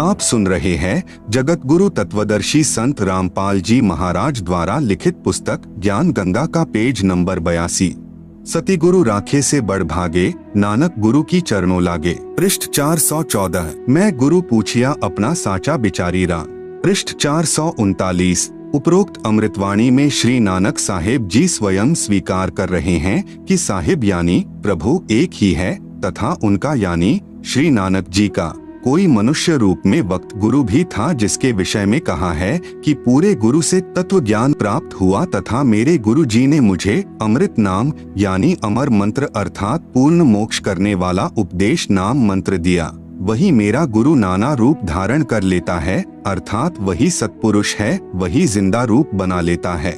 आप सुन रहे हैं जगत गुरु तत्वदर्शी संत रामपाल जी महाराज द्वारा लिखित पुस्तक ज्ञान गंगा का पेज नंबर 82। सतिगुरु राखे से बढ़ भागे, नानक गुरु की चरणों लागे। पृष्ठ 414। मैं गुरु पूछिया अपना साचा बिचारीरा। पृष्ठ 439। उपरोक्त अमृतवाणी में श्री नानक साहेब जी स्वयं स्वीकार कर रहे हैं कि साहिब यानी प्रभु एक ही है तथा उनका यानी श्री नानक जी का कोई मनुष्य रूप में वक्त गुरु भी था, जिसके विषय में कहा है कि पूरे गुरु से तत्व ज्ञान प्राप्त हुआ तथा मेरे गुरु जी ने मुझे अमृत नाम यानी अमर मंत्र अर्थात पूर्ण मोक्ष करने वाला उपदेश नाम मंत्र दिया। वही मेरा गुरु नाना रूप धारण कर लेता है, अर्थात वही सत्पुरुष है, वही जिंदा रूप बना लेता है।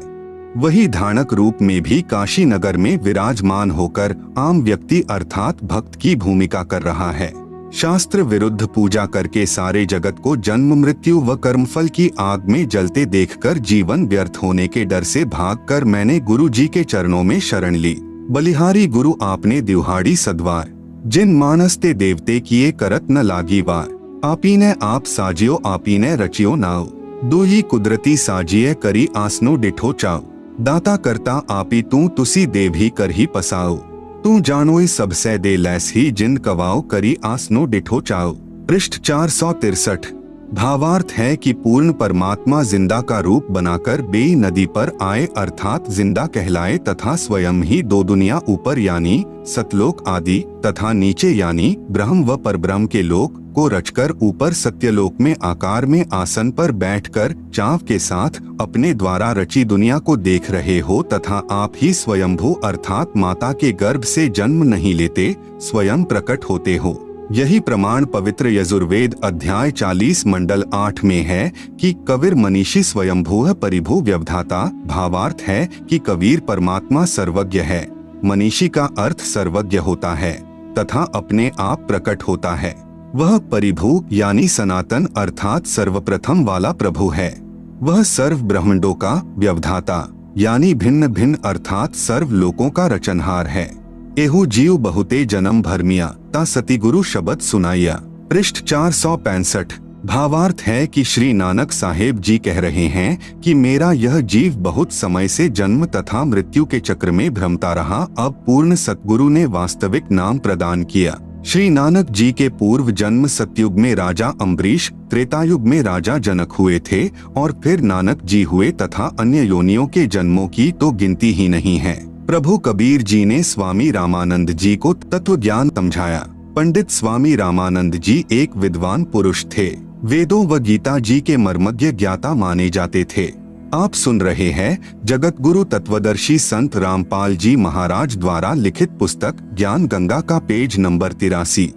वही धानक रूप में भी काशी नगर में विराजमान होकर आम व्यक्ति अर्थात भक्त की भूमिका कर रहा है। शास्त्र विरुद्ध पूजा करके सारे जगत को जन्म मृत्यु व कर्मफल की आग में जलते देखकर जीवन व्यर्थ होने के डर से भागकर मैंने गुरु जी के चरणों में शरण ली। बलिहारी गुरु आपने दिवहाड़ी सद्वार, जिन मानस ते देवते किए करत न लागी वार। आपी ने आप साजियो आपी ने रचियो नाव, दो ही कुदरती साजिए करी आसनो डिठो चाव। दाता करता आपी तू तुसी देव ही कर ही पसाओ, तू जानोई सबसे दे लैस ही जिन कवाओ करी आसनो डिठो चाओ। पृष्ठ 463। भावार्थ है कि पूर्ण परमात्मा जिंदा का रूप बनाकर बेई नदी पर आए अर्थात जिंदा कहलाए तथा स्वयं ही दो दुनिया ऊपर यानी सतलोक आदि तथा नीचे यानी ब्रह्म व परब्रह्म के लोक को रचकर ऊपर सत्यलोक में आकार में आसन पर बैठकर चाव के साथ अपने द्वारा रची दुनिया को देख रहे हो तथा आप ही स्वयंभू अर्थात माता के गर्भ से जन्म नहीं लेते, स्वयं प्रकट होते हो। यही प्रमाण पवित्र यजुर्वेद अध्याय 40 मंडल 8 में है कि कबीर मनीषी स्वयंभू परिभू व्यवधाता। भावार्थ है कि कबीर परमात्मा सर्वज्ञ है। मनीषी का अर्थ सर्वज्ञ होता है तथा अपने आप प्रकट होता है। वह परिभू यानी सनातन अर्थात सर्वप्रथम वाला प्रभु है। वह सर्व ब्रह्मांडों का व्यवधाता यानी भिन्न भिन्न अर्थात सर्व लोकों का रचनहार है। एहू जीव बहुते जन्म भरमिया ता सतिगुरु शब्द सुनाइया। पृष्ठ 465। भावार्थ है कि श्री नानक साहेब जी कह रहे हैं कि मेरा यह जीव बहुत समय से जन्म तथा मृत्यु के चक्र में भ्रमता रहा, अब पूर्ण सतगुरु ने वास्तविक नाम प्रदान किया। श्री नानक जी के पूर्व जन्म सतयुग में राजा अम्बरीश, त्रेतायुग में राजा जनक हुए थे और फिर नानक जी हुए तथा अन्य योनियों के जन्मों की तो गिनती ही नहीं है। प्रभु कबीर जी ने स्वामी रामानंद जी को तत्व ज्ञान समझाया। पंडित स्वामी रामानंद जी एक विद्वान पुरुष थे। वेदों व गीता जी के मर्मज्ञ ज्ञाता माने जाते थे। आप सुन रहे हैं जगत गुरु तत्वदर्शी संत रामपाल जी महाराज द्वारा लिखित पुस्तक ज्ञान गंगा का पेज नंबर 83।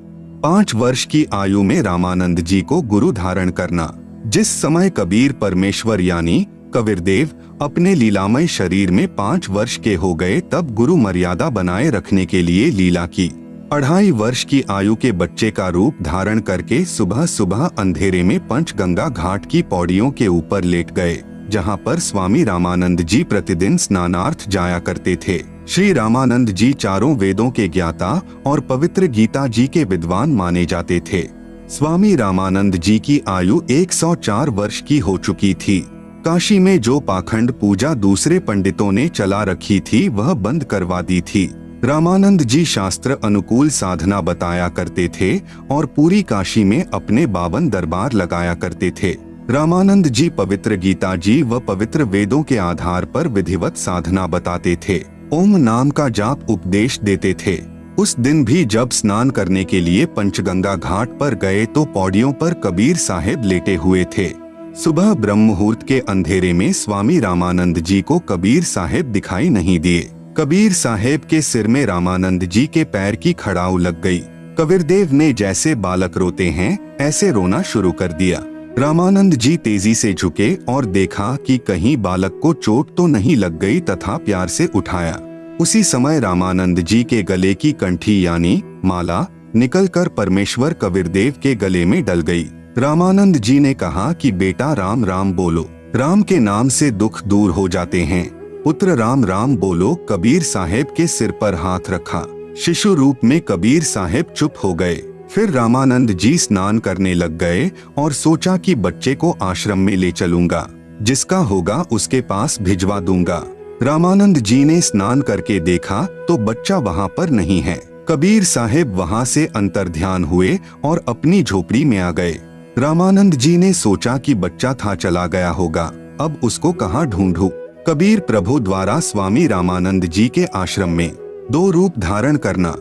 5 वर्ष की आयु में रामानंद जी को गुरु धारण करना। जिस समय कबीर परमेश्वर यानी कबीरदेव अपने लीलामय शरीर में 5 वर्ष के हो गए, तब गुरु मर्यादा बनाए रखने के लिए लीला की। 2.5 वर्ष की आयु के बच्चे का रूप धारण करके सुबह सुबह अंधेरे में पंचगंगा घाट की पौड़ियों के ऊपर लेट गए, जहां पर स्वामी रामानंद जी प्रतिदिन स्नानार्थ जाया करते थे। श्री रामानंद जी चारों वेदों के ज्ञाता और पवित्र गीता जी के विद्वान माने जाते थे। स्वामी रामानंद जी की आयु 104 वर्ष की हो चुकी थी। काशी में जो पाखंड पूजा दूसरे पंडितों ने चला रखी थी वह बंद करवा दी थी। रामानंद जी शास्त्र अनुकूल साधना बताया करते थे और पूरी काशी में अपने 52 दरबार लगाया करते थे। रामानंद जी पवित्र गीता जी व पवित्र वेदों के आधार पर विधिवत साधना बताते थे। ओम नाम का जाप उपदेश देते थे। उस दिन भी जब स्नान करने के लिए पंचगंगा घाट पर गए तो पौड़ियों पर कबीर साहेब लेटे हुए थे। सुबह ब्रह्म मुहूर्त के अंधेरे में स्वामी रामानंद जी को कबीर साहेब दिखाई नहीं दिए। कबीर साहेब के सिर में रामानंद जी के पैर की खड़ाऊ लग गई। कबीरदेव ने जैसे बालक रोते हैं ऐसे रोना शुरू कर दिया। रामानंद जी तेजी से झुके और देखा कि कहीं बालक को चोट तो नहीं लग गई तथा प्यार से उठाया। उसी समय रामानंद जी के गले की कंठी यानी माला निकलकर परमेश्वर कबीरदेव के गले में डल गई। रामानंद जी ने कहा कि बेटा राम राम बोलो, राम के नाम से दुख दूर हो जाते हैं। पुत्र राम राम बोलो। कबीर साहेब के सिर पर हाथ रखा। शिशु रूप में कबीर साहेब चुप हो गए। फिर रामानंद जी स्नान करने लग गए और सोचा कि बच्चे को आश्रम में ले चलूंगा, जिसका होगा उसके पास भिजवा दूंगा। रामानंद जी ने स्नान करके देखा तो बच्चा वहाँ पर नहीं है। कबीर साहिब वहाँ से अंतर्ध्यान हुए और अपनी झोपड़ी में आ गए। रामानंद जी ने सोचा कि बच्चा था चला गया होगा, अब उसको कहाँ ढूंढूं। कबीर प्रभु द्वारा स्वामी रामानंद जी के आश्रम में 2 रूप धारण करना।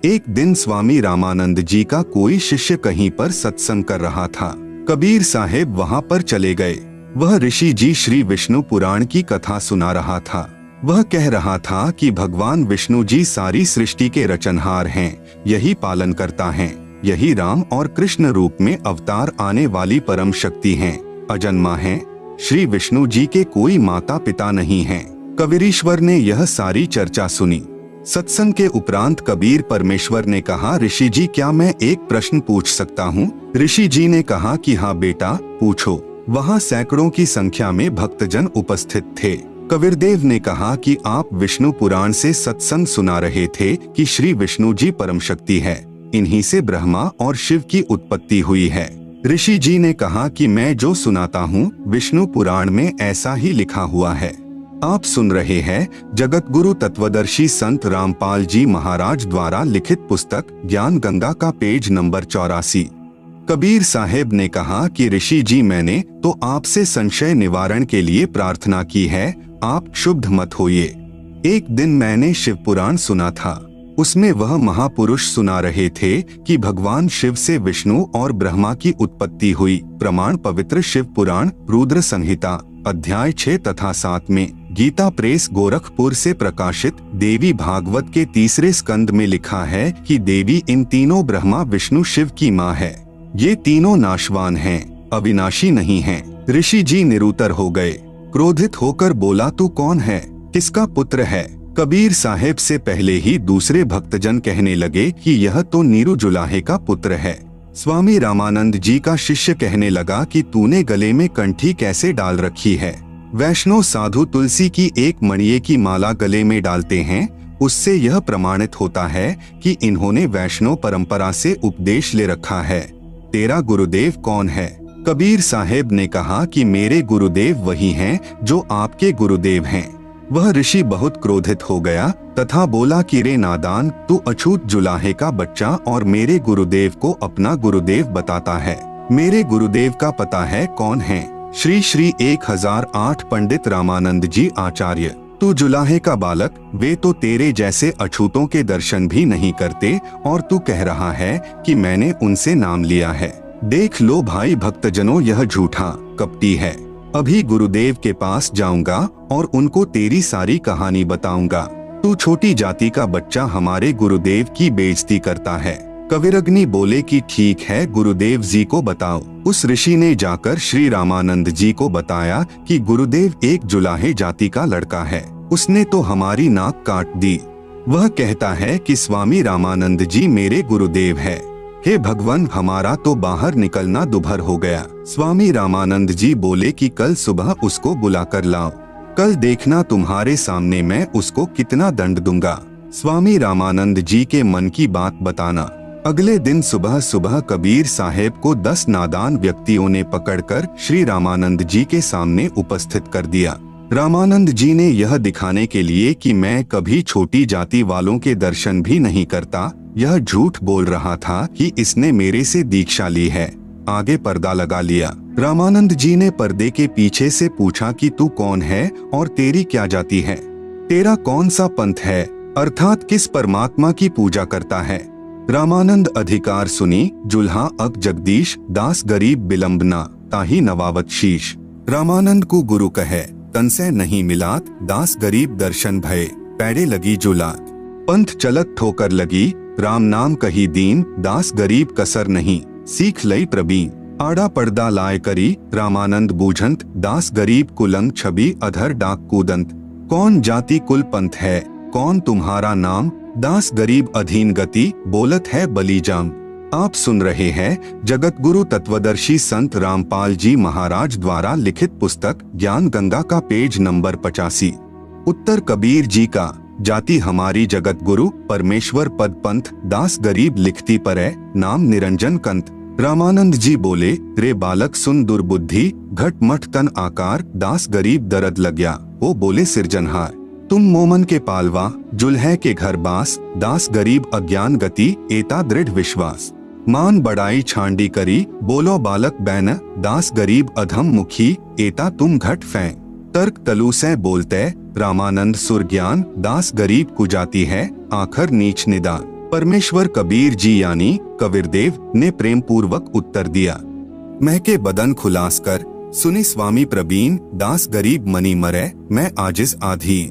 एक दिन स्वामी रामानंद जी का कोई शिष्य कहीं पर सत्संग कर रहा था। कबीर साहिब वहाँ पर चले गए। वह ऋषि जी श्री विष्णु पुराण की कथा सुना रहा था। वह कह रहा था कि भगवान विष्णु जी सारी सृष्टि के रचनहार हैं, यही पालन करता हैं, यही राम और कृष्ण रूप में अवतार आने वाली परम शक्ति हैं, अजन्मा हैं। श्री विष्णु जी के कोई माता पिता नहीं हैं। कबीरेश्वर ने यह सारी चर्चा सुनी। सत्संग के उपरांत कबीर परमेश्वर ने कहा, ऋषि जी क्या मैं एक प्रश्न पूछ सकता हूँ? ऋषि जी ने कहा कि हाँ बेटा पूछो। वहाँ सैकड़ों की संख्या में भक्तजन उपस्थित थे। कबीरदेव ने कहा कि आप विष्णु पुराण से सत्संग सुना रहे थे कि श्री विष्णु जी परम शक्ति है, इन्हीं से ब्रह्मा और शिव की उत्पत्ति हुई है। ऋषि जी ने कहा कि मैं जो सुनाता हूँ विष्णु पुराण में ऐसा ही लिखा हुआ है। आप सुन रहे हैं जगत गुरु तत्वदर्शी संत रामपाल जी महाराज द्वारा लिखित पुस्तक ज्ञान गंगा का पेज नंबर 84। कबीर साहेब ने कहा कि ऋषि जी मैंने तो आपसे संशय निवारण के लिए प्रार्थना की है, आप क्षुब्ध मत होइए। एक दिन मैंने शिव पुराण सुना था। उसमें वह महापुरुष सुना रहे थे कि भगवान शिव से विष्णु और ब्रह्मा की उत्पत्ति हुई। प्रमाण पवित्र शिव पुराण रुद्र संहिता अध्याय 6 तथा 7 में, गीता प्रेस गोरखपुर से प्रकाशित देवी भागवत के 3 स्कंद में लिखा है कि देवी इन तीनों ब्रह्मा विष्णु शिव की माँ है। ये तीनों नाशवान हैं, अविनाशी नहीं हैं। ऋषि जी निरुत्तर हो गए। क्रोधित होकर बोला, तू कौन है, किसका पुत्र है? कबीर साहेब से पहले ही दूसरे भक्तजन कहने लगे कि यह तो नीरू जुलाहे का पुत्र है। स्वामी रामानंद जी का शिष्य कहने लगा कि तूने गले में कंठी कैसे डाल रखी है? वैष्णव साधु तुलसी की एक मणिये की माला गले में डालते हैं, उससे यह प्रमाणित होता है कि इन्होंने वैष्णव परंपरा से उपदेश ले रखा है। तेरा गुरुदेव कौन है? कबीर साहेब ने कहा कि मेरे गुरुदेव वही हैं जो आपके गुरुदेव हैं। वह ऋषि बहुत क्रोधित हो गया तथा बोला कि रे नादान, तू अछूत जुलाहे का बच्चा और मेरे गुरुदेव को अपना गुरुदेव बताता है। मेरे गुरुदेव का पता है कौन है? श्री श्री 1008 पंडित रामानंद जी आचार्य। तू जुलाहे का बालक, वे तो तेरे जैसे अछूतों के दर्शन भी नहीं करते और तू कह रहा है कि मैंने उनसे नाम लिया है। देख लो भाई भक्तजनों, यह झूठा कपटी है। अभी गुरुदेव के पास जाऊंगा और उनको तेरी सारी कहानी बताऊंगा। तू छोटी जाति का बच्चा हमारे गुरुदेव की बेइज्जती करता है। कविरग्नि बोले कि ठीक है, गुरुदेव जी को बताओ। उस ऋषि ने जाकर श्री रामानंद जी को बताया कि गुरुदेव एक जुलाहे जाति का लड़का है, उसने तो हमारी नाक काट दी। वह कहता है कि स्वामी रामानंद जी मेरे गुरुदेव है। हे भगवान, हमारा तो बाहर निकलना दुभर हो गया। स्वामी रामानंद जी बोले कि कल सुबह उसको बुला कर लाओ, कल देखना तुम्हारे सामने मैं उसको कितना दंड दूंगा। स्वामी रामानंद जी के मन की बात बताना। अगले दिन सुबह सुबह कबीर साहेब को 10 नादान व्यक्तियों ने पकड़कर श्री रामानंद जी के सामने उपस्थित कर दिया। रामानंद जी ने यह दिखाने के लिए कि मैं कभी छोटी जाति वालों के दर्शन भी नहीं करता, यह झूठ बोल रहा था कि इसने मेरे से दीक्षा ली है, आगे पर्दा लगा लिया। रामानंद जी ने पर्दे के पीछे से पूछा कि तू कौन है और तेरी क्या जाति है, तेरा कौन सा पंथ है, अर्थात किस परमात्मा की पूजा करता है। रामानंद अधिकार सुनी, जुल्हा अक जगदीश दास गरीब बिलम्बना ताही नवावत शीश। रामानंद को गुरु कहे तन से नहीं मिलात, दास गरीब दर्शन भय पैरे लगी जुलात। पंथ चलत ठोकर लगी, राम नाम कही दीन, दास गरीब कसर नहीं सीख लई प्रबीन। आड़ा पर्दा लाए करी, रामानंद बूझंत, दास गरीब कुलंग छवि अधर डाक कूदंत। कौन जाति कुल पंथ है, कौन तुम्हारा नाम, दास गरीब अधीन गति बोलत है बलीजाम। आप सुन रहे हैं जगत गुरु तत्वदर्शी संत रामपाल जी महाराज द्वारा लिखित पुस्तक ज्ञान गंगा का पेज नंबर 85। उत्तर कबीर जी का, जाति हमारी जगत गुरु परमेश्वर पद पंथ दास गरीब लिखती पर है नाम निरंजन कंत। रामानंद जी बोले, रे बालक सुन दुर्बुद्धि घट मठ तन आकार दास गरीब दर्द लग्या। वो बोले सिरजनहार तुम मोमन के पालवा जुल्हे के घर बास दास गरीब अज्ञान गति एता दृढ़ विश्वास। मान बड़ाई छांडी करी बोलो बालक बैन दास गरीब अधम मुखी एता तुम घट फेंक। तर्क तलु से बोलते रामानंद सुर ज्ञान दास गरीब कुजाती है आखर नीच निदान। परमेश्वर कबीर जी यानी कबीरदेव ने प्रेम पूर्वक उत्तर दिया। महके बदन खुलास कर सुनी स्वामी प्रवीण दास गरीब मनी मरे मैं आजिज आधी।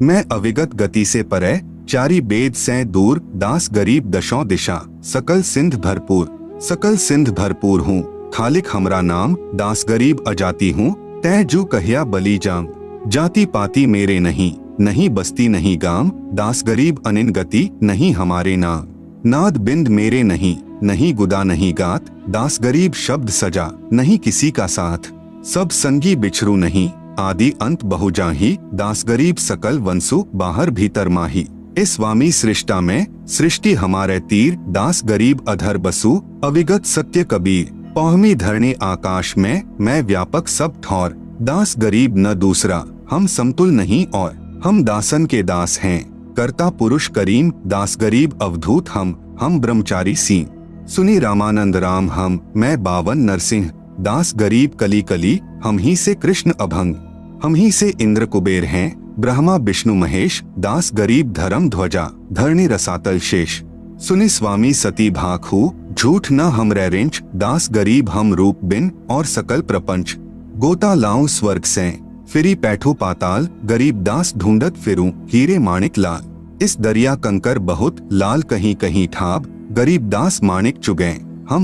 मैं अविगत गति से परे चारी बेद से दूर दास गरीब दशों दिशा सकल सिंध भरपूर हूँ खालिक हमरा नाम दास गरीब अजाती हूँ तै जू कहिया बली जाम। जाति पाति मेरे नहीं बस्ती नहीं गाम दास गरीब अनिन गति नहीं हमारे नाम। नाद बिंद मेरे नहीं गुदा नहीं गात दास गरीब शब्द सजा नहीं किसी का साथ। सब संगी बिछरू नहीं आदि अंत बहुजाही दास गरीब सकल वंसु बाहर भीतर माही। इस स्वामी सृष्टा में सृष्टि हमारे तीर दास गरीब अधर बसु अविगत सत्य कबीर। पौहमी धरणी आकाश में मैं व्यापक सब ठौर दास गरीब न दूसरा हम समतुल नहीं और हम दासन के दास हैं कर्ता पुरुष करीम दास गरीब अवधूत हम ब्रह्मचारी सी। सुनी रामानंद राम हम मैं बावन नरसिंह दास गरीब कली कली हम ही से कृष्ण अभंग। हम ही से इंद्र कुबेर हैं ब्रह्मा विष्णु महेश दास गरीब धर्म ध्वजा धरणी रसातल शेष। सुनी स्वामी सती भाखू झूठ न हम रेंच दास गरीब हम रूप बिन और सकल प्रपंच। गोता लाऊं स्वर्ग से फिरी पैठू पाताल गरीब दास ढूंढत फिरूं हीरे माणिक लाल। इस दरिया कंकर बहुत लाल कहीं कहीं ठाब गरीब दास माणिक चुगे हम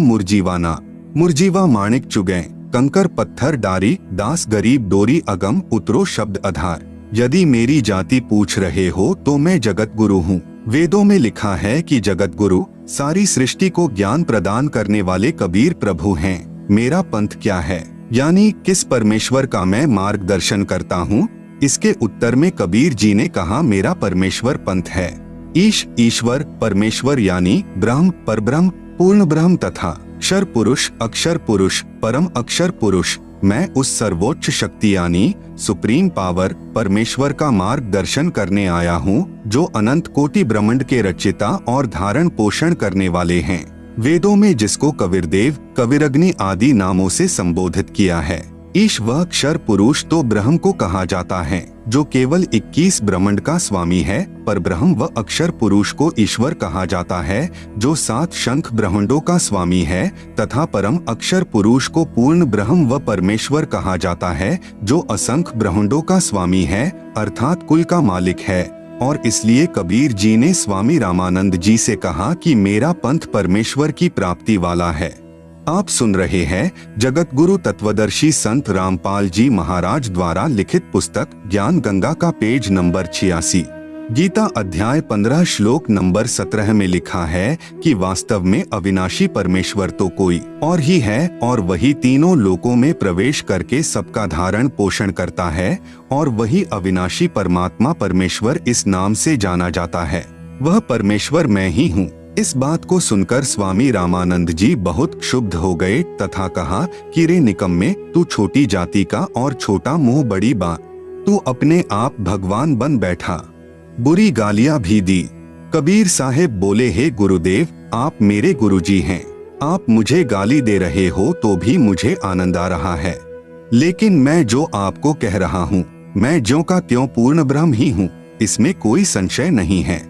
मुरजीवा माणिक चुगे कंकर पत्थर डारी दास गरीब डोरी अगम उतरो शब्द आधार। यदि मेरी जाति पूछ रहे हो तो मैं जगत गुरु हूँ। वेदों में लिखा है कि जगत गुरु सारी सृष्टि को ज्ञान प्रदान करने वाले कबीर प्रभु हैं। मेरा पंथ क्या है यानी किस परमेश्वर का मैं मार्गदर्शन करता हूँ। इसके उत्तर में कबीर जी ने कहा मेरा परमेश्वर पंथ है। ईश्वर परमेश्वर यानी ब्रह्म परब्रह्म पूर्ण ब्रह्म तथा अक्षर पुरुष परम अक्षर पुरुष। मैं उस सर्वोच्च शक्ति यानी सुप्रीम पावर परमेश्वर का मार्गदर्शन करने आया हूँ जो अनंत कोटि ब्रह्मांड के रचयिता और धारण पोषण करने वाले हैं। वेदों में जिसको कबीरदेव कबीरग्नि आदि नामों से संबोधित किया है। ईश वह अक्षर पुरुष तो ब्रह्म को कहा जाता है जो केवल 21 ब्रह्मांड का स्वामी है। पर ब्रह्म व अक्षर पुरुष को ईश्वर कहा जाता है जो 7 शंख ब्रह्मांडों का स्वामी है तथा परम अक्षर पुरुष को पूर्ण ब्रह्म व परमेश्वर कहा जाता है जो असंख्य ब्रह्मांडों का स्वामी है अर्थात कुल का मालिक है। और इसलिए कबीर जी ने स्वामी रामानंद जी से कहा कि मेरा पंथ परमेश्वर की प्राप्ति वाला है। आप सुन रहे हैं जगत गुरु तत्वदर्शी संत रामपाल जी महाराज द्वारा लिखित पुस्तक ज्ञान गंगा का पेज नंबर 86। गीता अध्याय 15 श्लोक नंबर 17 में लिखा है कि वास्तव में अविनाशी परमेश्वर तो कोई और ही है और वही तीनों लोकों में प्रवेश करके सबका धारण पोषण करता है और वही अविनाशी परमात्मा परमेश्वर इस नाम से जाना जाता है। वह परमेश्वर मैं ही हूँ। इस बात को सुनकर स्वामी रामानंद जी बहुत क्षुब्ध हो गए तथा कहा कि रे निकम्मे तू छोटी जाति का और छोटा मुंह बड़ी बात, तू अपने आप भगवान बन बैठा। बुरी गालियां भी दी। कबीर साहेब बोले हे गुरुदेव आप मेरे गुरुजी हैं, आप मुझे गाली दे रहे हो तो भी मुझे आनंद आ रहा है, लेकिन मैं जो आपको कह रहा हूँ मैं ज्यों का त्यों पूर्ण ब्रह्म ही हूँ, इसमें कोई संशय नहीं है।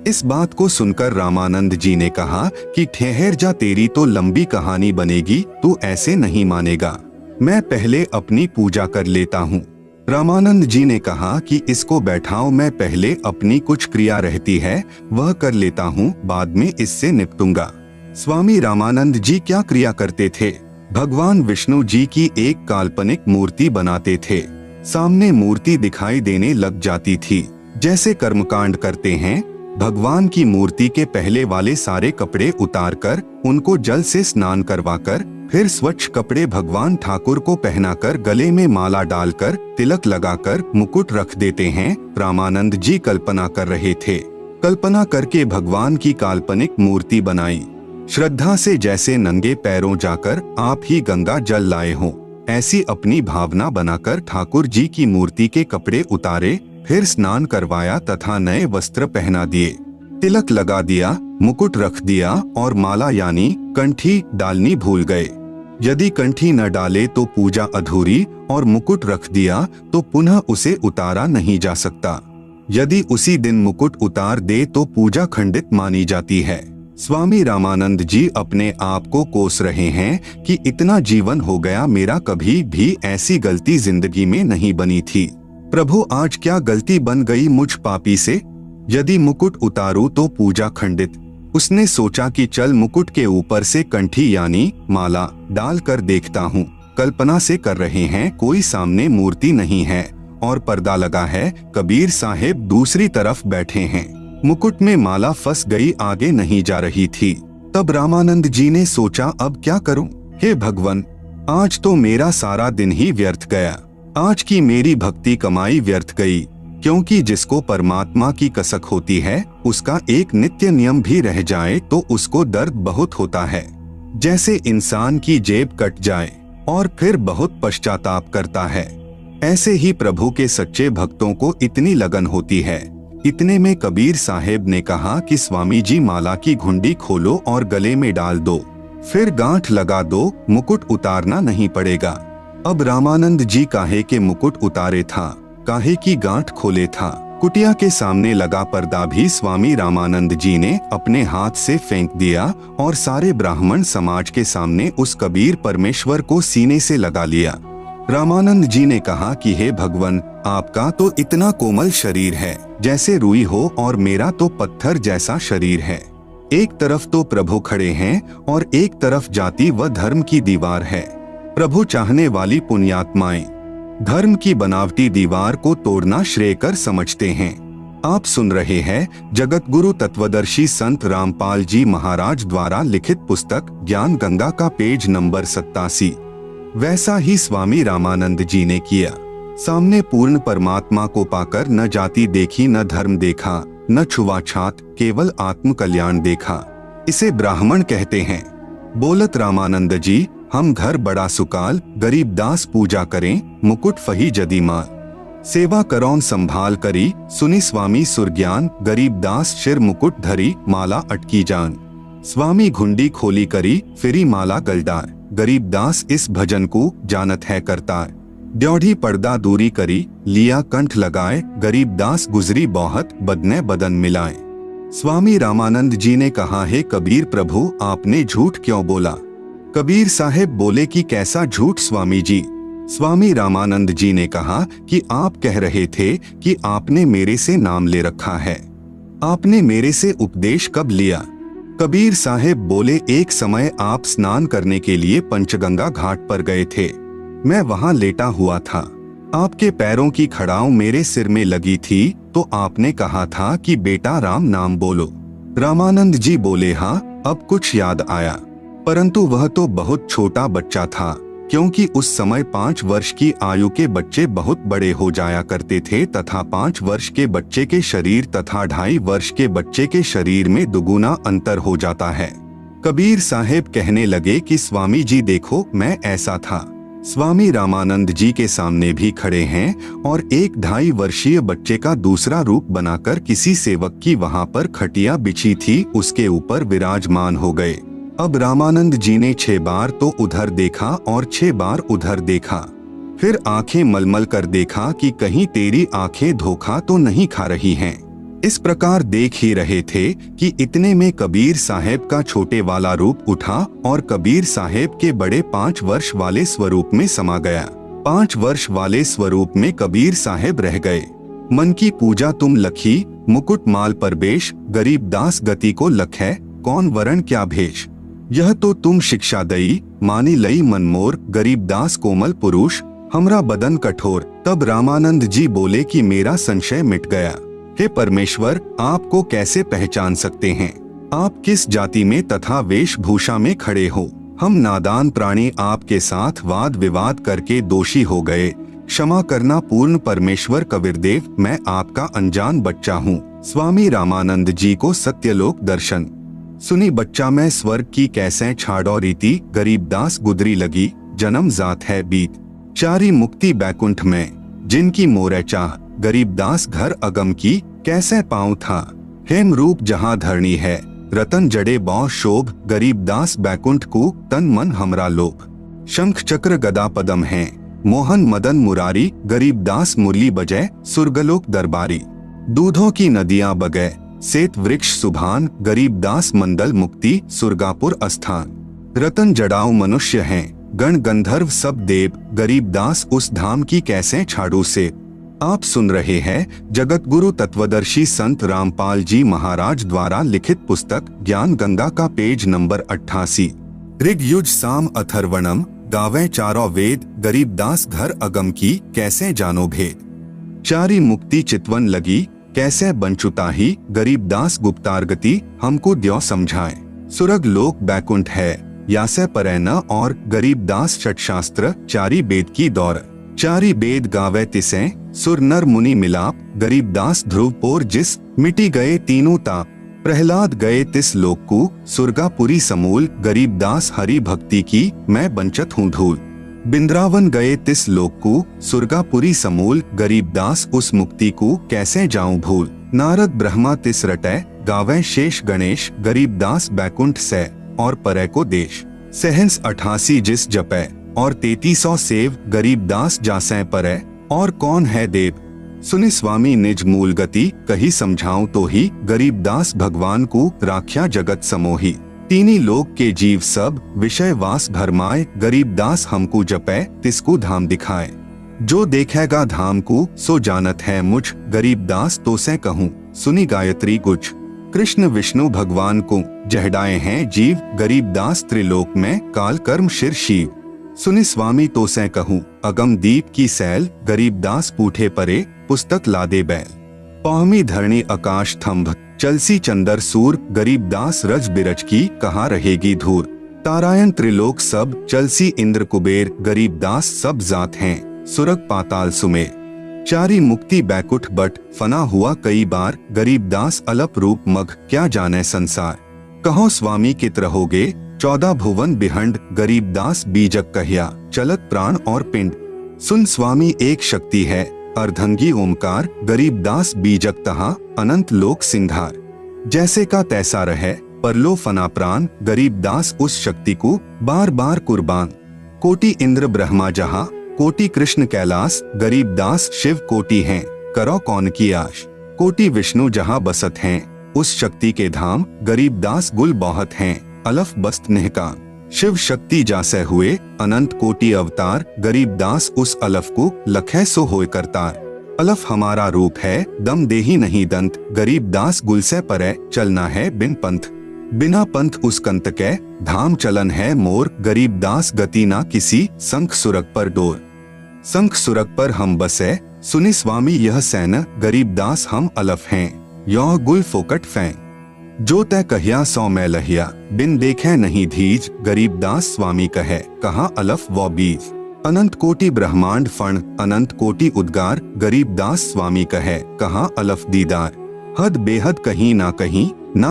इस बात को सुनकर रामानंद जी ने कहा कि ठहर जा, तेरी तो लंबी कहानी बनेगी, तू ऐसे नहीं मानेगा, मैं पहले अपनी पूजा कर लेता हूँ। रामानंद जी ने कहा कि इसको बैठाओ, मैं पहले अपनी कुछ क्रिया रहती है वह कर लेता हूँ, बाद में इससे निपटूंगा। स्वामी रामानंद जी क्या क्रिया करते थे? भगवान विष्णु जी की एक काल्पनिक मूर्ति बनाते थे। सामने मूर्ति दिखाई देने लग जाती थी। जैसे कर्मकांड करते हैं, भगवान की मूर्ति के पहले वाले सारे कपड़े उतारकर उनको जल से स्नान करवाकर फिर स्वच्छ कपड़े भगवान ठाकुर को पहनाकर गले में माला डालकर तिलक लगाकर मुकुट रख देते हैं। रामानंद जी कल्पना कर रहे थे। कल्पना करके भगवान की काल्पनिक मूर्ति बनाई। श्रद्धा से जैसे नंगे पैरों जाकर आप ही गंगा जल लाए हों, ऐसी अपनी भावना बनाकर ठाकुर जी की मूर्ति के कपड़े उतारे, फिर स्नान करवाया तथा नए वस्त्र पहना दिए, तिलक लगा दिया, मुकुट रख दिया और माला यानी कंठी डालनी भूल गए। यदि कंठी न डाले तो पूजा अधूरी और मुकुट रख दिया तो पुनः उसे उतारा नहीं जा सकता। यदि उसी दिन मुकुट उतार दे तो पूजा खंडित मानी जाती है। स्वामी रामानंद जी अपने आप को कोस रहे हैं कि इतना जीवन हो गया, मेरा कभी भी ऐसी गलती जिंदगी में नहीं बनी थी। प्रभु आज क्या गलती बन गई मुझ पापी से? यदि मुकुट उतारूं तो पूजा खंडित। उसने सोचा कि चल मुकुट के ऊपर से कंठी यानी माला डाल कर देखता हूँ। कल्पना से कर रहे हैं, कोई सामने मूर्ति नहीं है और पर्दा लगा है। कबीर साहेब दूसरी तरफ बैठे हैं। मुकुट में माला फंस गई, आगे नहीं जा रही थी। तब रामानंद जी ने सोचा अब क्या करूं? हे भगवान, आज तो मेरा सारा दिन ही व्यर्थ गया। आज की मेरी भक्ति कमाई व्यर्थ गई, क्योंकि जिसको परमात्मा की कसक होती है उसका एक नित्य नियम भी रह जाए तो उसको दर्द बहुत होता है। जैसे इंसान की जेब कट जाए और फिर बहुत पश्चाताप करता है, ऐसे ही प्रभु के सच्चे भक्तों को इतनी लगन होती है। इतने में कबीर साहेब ने कहा कि स्वामी जी माला की घुंडी खोलो और गले में डाल दो, फिर गांठ लगा दो, मुकुट उतारना नहीं पड़ेगा। अब रामानंद जी काहे के मुकुट उतारे था, काहे की गांठ खोले था। कुटिया के सामने लगा पर्दा भी स्वामी रामानंद जी ने अपने हाथ से फेंक दिया और सारे ब्राह्मण समाज के सामने उस कबीर परमेश्वर को सीने से लगा लिया। रामानंद जी ने कहा कि हे भगवान, आपका तो इतना कोमल शरीर है जैसे रुई हो और मेरा तो पत्थर जैसा शरीर है। एक तरफ तो प्रभु खड़े हैं और एक तरफ जाति व धर्म की दीवार है। प्रभु चाहने वाली पुण्यात्माएं धर्म की बनावटी दीवार को तोड़ना श्रेयकर समझते हैं। आप सुन रहे हैं जगत गुरु तत्वदर्शी संत रामपाल जी महाराज द्वारा लिखित पुस्तक ज्ञान गंगा का पेज नंबर 87। वैसा ही स्वामी रामानंद जी ने किया। सामने पूर्ण परमात्मा को पाकर न जाति देखी, न धर्म देखा, न छुआछात, केवल आत्म कल्याण देखा। इसे ब्राह्मण कहते हैं। बोलत रामानंद जी, हम घर बड़ा सुकाल, गरीब दास पूजा करें, मुकुट फही जदी मार। सेवा करौन संभाल करी, सुनी स्वामी सुरज्ञान, गरीब दास शिर मुकुट धरी, माला अटकी जान। स्वामी घुंडी खोली करी, फिरी माला गलडार, गरीब दास इस भजन को जानत है करतार। ड्योढ़ी पर्दा दूरी करी, लिया कंठ लगाए, गरीब दास गुजरी बहुत, बदने बदन मिलाए। स्वामी रामानंद जी ने कहा, हे कबीर प्रभु, आपने झूठ क्यों बोला? कबीर साहेब बोले कि कैसा झूठ स्वामी जी? स्वामी रामानंद जी ने कहा कि आप कह रहे थे कि आपने मेरे से नाम ले रखा है। आपने मेरे से उपदेश कब लिया? कबीर साहेब बोले, एक समय आप स्नान करने के लिए पंचगंगा घाट पर गए थे। मैं वहां लेटा हुआ था। आपके पैरों की खड़ाऊ मेरे सिर में लगी थी तो आपने कहा था कि बेटा राम नाम बोलो। रामानंद जी बोले, हाँ, अब कुछ याद आया, परंतु वह तो बहुत छोटा बच्चा था, क्योंकि उस समय 5 वर्ष की आयु के बच्चे बहुत बड़े हो जाया करते थे तथा 5 वर्ष के बच्चे के शरीर तथा 2.5 वर्ष के बच्चे के शरीर में दुगुना अंतर हो जाता है। कबीर साहेब कहने लगे कि स्वामी जी देखो, मैं ऐसा था। स्वामी रामानंद जी के सामने भी खड़े हैं और एक 2.5 वर्षीय बच्चे का दूसरा रूप बनाकर किसी सेवक की वहां पर खटिया बिछी थी उसके ऊपर विराजमान हो गए। अब रामानंद जी ने 6 बार तो उधर देखा और 6 बार उधर देखा, फिर आंखें मलमल कर देखा कि कहीं तेरी आंखें धोखा तो नहीं खा रही हैं। इस प्रकार देख ही रहे थे कि इतने में कबीर साहेब का छोटे वाला रूप उठा और कबीर साहेब के बड़े 5 वर्ष वाले स्वरूप में समा गया। 5 वर्ष वाले स्वरूप में कबीर साहेब रह गए। मन की पूजा तुम लखी, मुकुट माल पर बेश, गरीब दास गति को लखै, कौन वरण क्या भेष। यह तो तुम शिक्षा दई, मानी लई मन मोर, गरीब दास कोमल पुरुष, हमरा बदन कठोर। तब रामानंद जी बोले कि मेरा संशय मिट गया। हे परमेश्वर, आपको कैसे पहचान सकते हैं? आप किस जाति में तथा वेशभूषा में खड़े हो? हम नादान प्राणी आपके साथ वाद विवाद करके दोषी हो गए, क्षमा करना पूर्ण परमेश्वर कबीरदेव, मैं आपका अनजान बच्चा हूँ। स्वामी रामानंद जी को सत्यलोक दर्शन। सुनी बच्चा मैं स्वर्ग की कैसे छाड़ो रीति, गरीबदास गुदरी लगी जन्म जात है बीत। चारी मुक्ति बैकुंठ में जिनकी मोरे चाह, गरीबदास घर अगम की कैसे पाऊं था। हेम रूप जहाँ धरणी है, रतन जड़े बौ शोभ, गरीबदास बैकुंठ को तन मन हमरा लोभ। शंख चक्र गदा पदम है, मोहन मदन मुरारी, गरीबदास मुरली बजै सुरगलोक दरबारी। दूधों की नदियां बगै सेत वृक्ष सुभान, गरीबदास मंडल मुक्ति सुरगापुर अस्थान। रतन जड़ाऊ मनुष्य हैं, गण गंधर्व सब देव, गरीबदास उस धाम की कैसे छाड़ू से। आप सुन रहे हैं जगत गुरु तत्वदर्शी संत रामपाल जी महाराज द्वारा लिखित पुस्तक ज्ञान गंगा का पेज नंबर 88। ऋग युज साम अथर्वणम, गावे चारों वेद, गरीबदास घर अगम की कैसे जानो भेद। चारी मुक्ति चितवन लगी कैसे बंचुता ही, गरीबदास गुप्तारगति हमको द्यो समझाए। सुरग लोक बैकुंठ है यासे परै न और, गरीबदास षटशास्त्र चारी वेद की दौर। चारी वेद गावे तिसे सुर नर मुनि मिलाप, गरीबदास ध्रुवपोर जिस मिटी गए तीनों ताप। प्रहलाद गए तिस लोक को सुरगापुरी समूल, गरीबदास हरि भक्ति की मैं बंचत हूँ धूल। बिंद्रावन गए तिस लोक को सुरगापुरी समूल, गरीबदास उस मुक्ति को कैसे जाऊं भूल। नारद ब्रह्मा तिस रटै गावे शेष गणेश, गरीबदास बैकुंठ से और परै को देश। सहंस 88 जिस जपै और 3300 सेव, गरीबदास जासै परै और कौन है देव। सुनि स्वामी निज मूल गति कही समझाऊं तो ही, गरीबदास भगवान को राख्या जगत समोही। तीनी लोक के जीव सब विषय वास भरमाए, गरीबदास हमको जपै तिसको धाम दिखाए। जो देखेगा धाम को सो जानत है मुझ, गरीबदास तो से कहूँ सुनी गायत्री गुज। कृष्ण विष्णु भगवान को जहडाए हैं जीव, गरीबदास त्रिलोक में काल कर्म शिर शिव। सुनि स्वामी तो से कहूँ अगम दीप की सैल, गरीबदास पूठे परे पुस्तक लादे बैल। पौहमी धरणी आकाश थंभ चलसी चंदर सूर, गरीबदास रज बिरज की कहाँ रहेगी धूर। तारायण त्रिलोक सब चलसी इंद्र कुबेर, गरीबदास सब जात हैं सुरग पाताल सुमेर। चारी मुक्ति बैकुंठ बट फना हुआ कई बार, गरीबदास अलप रूप मग क्या जाने संसार। कहो स्वामी कित रहोगे 14 भुवन बिहंड, गरीबदास बीजक कहिया चलत प्राण और पिंड। सुन स्वामी एक शक्ति है अर्धंगी ओमकार, गरीबदास बीजक तहा अनंत लोक सिंघार। जैसे का तैसा रहे परलो फना प्राण, गरीबदास उस शक्ति को बार बार कुर्बान। कोटि इंद्र ब्रह्मा जहाँ, कोटि कृष्ण कैलाश, गरीबदास शिव कोटि हैं करो कौन की आश। कोटि विष्णु जहाँ बसत हैं उस शक्ति के धाम, गरीबदास गुल बहुत हैं अलफ बस्त निहकाम। शिव शक्ति जासे हुए अनंत कोटि अवतार, गरीबदास उस अलफ को लखै सो होय करतार। अलफ हमारा रूप है दम देही नहीं दंत, गरीबदास गुल से परे चलना है बिन पंथ। बिना पंथ उस कंत के धाम चलन है मोर, गरीबदास गति ना किसी संख सुरग पर डोर। संख सुरग पर हम बसे सुनि स्वामी यह सैन, गरीबदास हम अलफ हैं यह गुल फोकट फैं। जो तय कहिया सौ मैं लहिया बिन देखे नहीं धीज, गरीबदास स्वामी कहे कहाँ अलफ वो बीज। अनंत कोटि ब्रह्मांड फण अनंत कोटि उद्गार, गरीबदास स्वामी कहे कहाँ अलफ दीदार। हद बेहद कहीं ना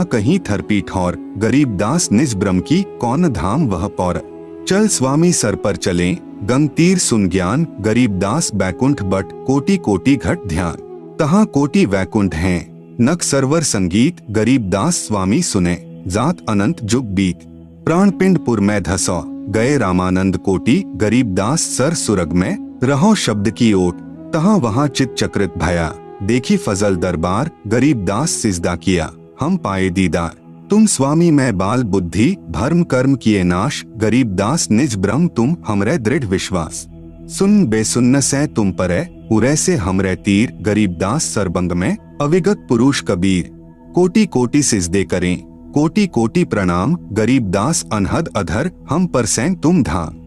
कहीं थरपी ठौर, गरीबदास निज ब्रह्म की कौन धाम वह पौर। चल स्वामी सर पर चले गंग तीर सुन ज्ञान, गरीबदास बैकुंठ बट कोटि कोटि घट ध्यान। तहाँ कोटि वैकुंठ हैं नक सरवर संगीत, गरीबदास स्वामी सुने जात अनंत जुग बीत। प्राण पिंडपुर में धसो गए रामानंद कोटि, गरीबदास सर सुरग में रहो शब्द की ओट। तहाँ वहाँ चित चक्रित भया देखी फजल दरबार, गरीबदास सिजदा किया हम पाए दीदार। तुम स्वामी मैं बाल बुद्धि भर्म कर्म किए नाश, गरीबदास निज ब्रह्म तुम हमरे दृढ़ विश्वास। सुन बेसुन्न से तुम परे उरे से हमरे तीर, गरीबदास सरबंग में अविगत पुरुष कबीर। कोटि कोटि सिजदे करें कोटि कोटि प्रणाम, गरीबदास अनहद अधर हम पर सैन तुम धाम।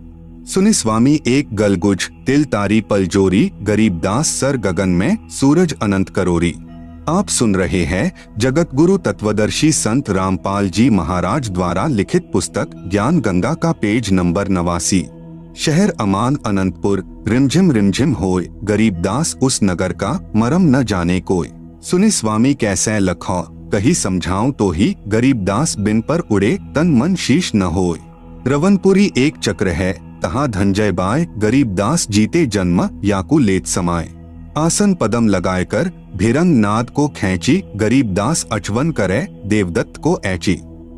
सुनि स्वामी एक गलगुज तिल तारी पल जोरी, गरीबदास सर गगन में सूरज अनंत करोरी। आप सुन रहे हैं जगत गुरु तत्वदर्शी संत रामपाल जी महाराज द्वारा लिखित पुस्तक ज्ञान गंगा का पेज नंबर 89। शहर अमान अनंतपुर, रिमझिम होय, गरीबदास उस नगर का मरम न जाने कोय। सुनि स्वामी कैसे लखो, कही समझाऊं तो ही, गरीबदास बिन पर उड़े तन मन शीश न होय। रवनपुरी एक चक्र है, तहाँ धनंजय बाय, गरीबदास जीते जन्म याकू लेत समाये। आसन पदम लगाए कर भिरंग नाद को खैंची, गरीबदास अचवन करे देवदत्त को ऐची।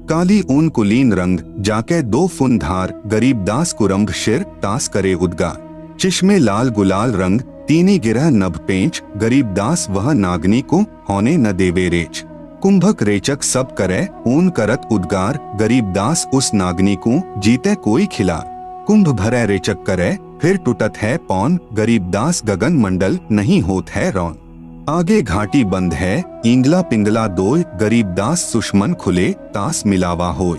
काली ऊन कुलीन रंग जाके 2 फुन धार, गरीबदास कुरम्भ शिर तास करे उद्गार। चिश्मे लाल गुलाल रंग तीनी गिरह नभ पेंच, गरीबदास वह नागनी को होने न देवे रेच। कुंभक रेचक सब करे ऊन करत उद्गार, गरीबदास उस नागनी को जीते कोई खिलार। कुंभ भरे रेचक करे फिर टूटत है पौन, गरीबदास गगन मंडल नहीं होत है रौन। आगे घाटी बंद है इंगला पिंगला दोय, गरीबदास सुषमन खुले तास मिलावा होय।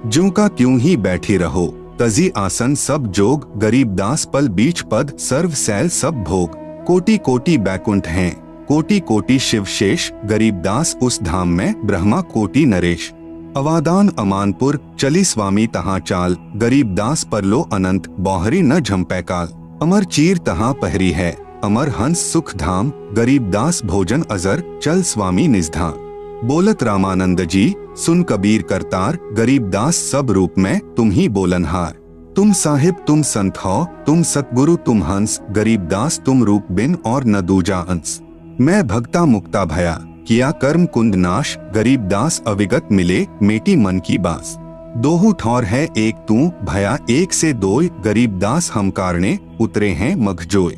ज्यों का त्यों ही बैठी रहो तजी आसन सब जोग, गरीबदास पल बीच पद सर्व सैल सब भोग। कोटि कोटि बैकुंठ हैं कोटि कोटि शिव शेष, गरीबदास उस धाम में ब्रह्मा कोटि नरेश। अवादान अमानपुर चली स्वामी तहाँ चाल, गरीबदास परलो अनंत बौहरी न झम्पै काल। अमर चीर तहाँ पहरी है अमर हंस सुख धाम, गरीबदास भोजन अजर चल स्वामी निजधाम। बोलत रामानंद जी सुन कबीर करतार, गरीबदास सब रूप में तुम ही बोलनहार। तुम साहिब तुम संत हो तुम सतगुरु तुम हंस, गरीबदास तुम रूप बिन और न दूजा अंश। मैं भक्ता मुक्ता भया किया कर्म कुंद नाश, गरीबदास अविगत मिले मेटी मन की बास। दोहु ठौर है एक तू भया एक से दोय, गरीबदास हम कारणे उतरे हैं मखजोय।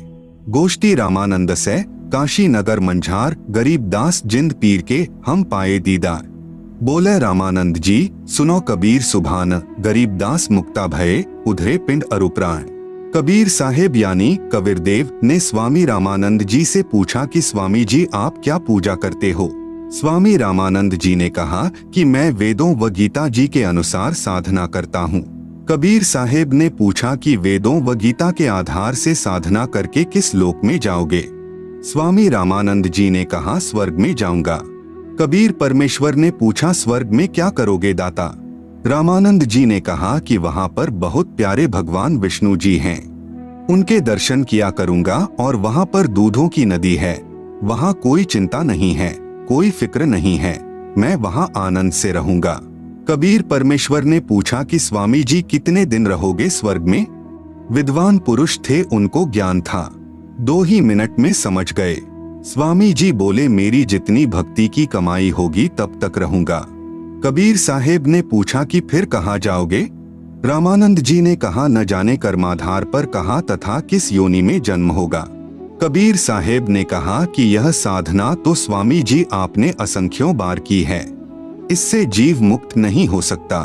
गोष्ठी रामानंद से काशी नगर मंझार, गरीबदास जिंद पीर के हम पाए दीदार। बोले रामानंद जी सुनो कबीर सुभान, गरीबदास मुक्ता भये उधरे पिंड अरुप्राण। कबीर साहेब यानी कबीरदेव ने स्वामी रामानंद जी से पूछा कि स्वामी जी आप क्या पूजा करते हो। स्वामी रामानंद जी ने कहा कि मैं वेदों व गीता जी के अनुसार साधना करता हूँ। कबीर साहेब ने पूछा कि वेदों व गीता के आधार से साधना करके किस लोक में जाओगे। स्वामी रामानंद जी ने कहा स्वर्ग में जाऊंगा। कबीर परमेश्वर ने पूछा स्वर्ग में क्या करोगे दाता। रामानंद जी ने कहा कि वहाँ पर बहुत प्यारे भगवान विष्णु जी हैं, उनके दर्शन किया करूंगा और वहाँ पर दूधों की नदी है, वहाँ कोई चिंता नहीं है, कोई फिक्र नहीं है, मैं वहाँ आनंद से रहूंगा। कबीर परमेश्वर ने पूछा कि स्वामी जी कितने दिन रहोगे स्वर्ग में। विद्वान पुरुष थे, उनको ज्ञान था, 2 ही मिनट में समझ गए। स्वामी जी बोले मेरी जितनी भक्ति की कमाई होगी तब तक रहूंगा। कबीर साहेब ने पूछा कि फिर कहाँ जाओगे। रामानंद जी ने कहा न जाने कर्माधार पर कहाँ तथा किस योनि में जन्म होगा। कबीर साहेब ने कहा कि यह साधना तो स्वामी जी आपने असंख्यों बार की है, इससे जीव मुक्त नहीं हो सकता।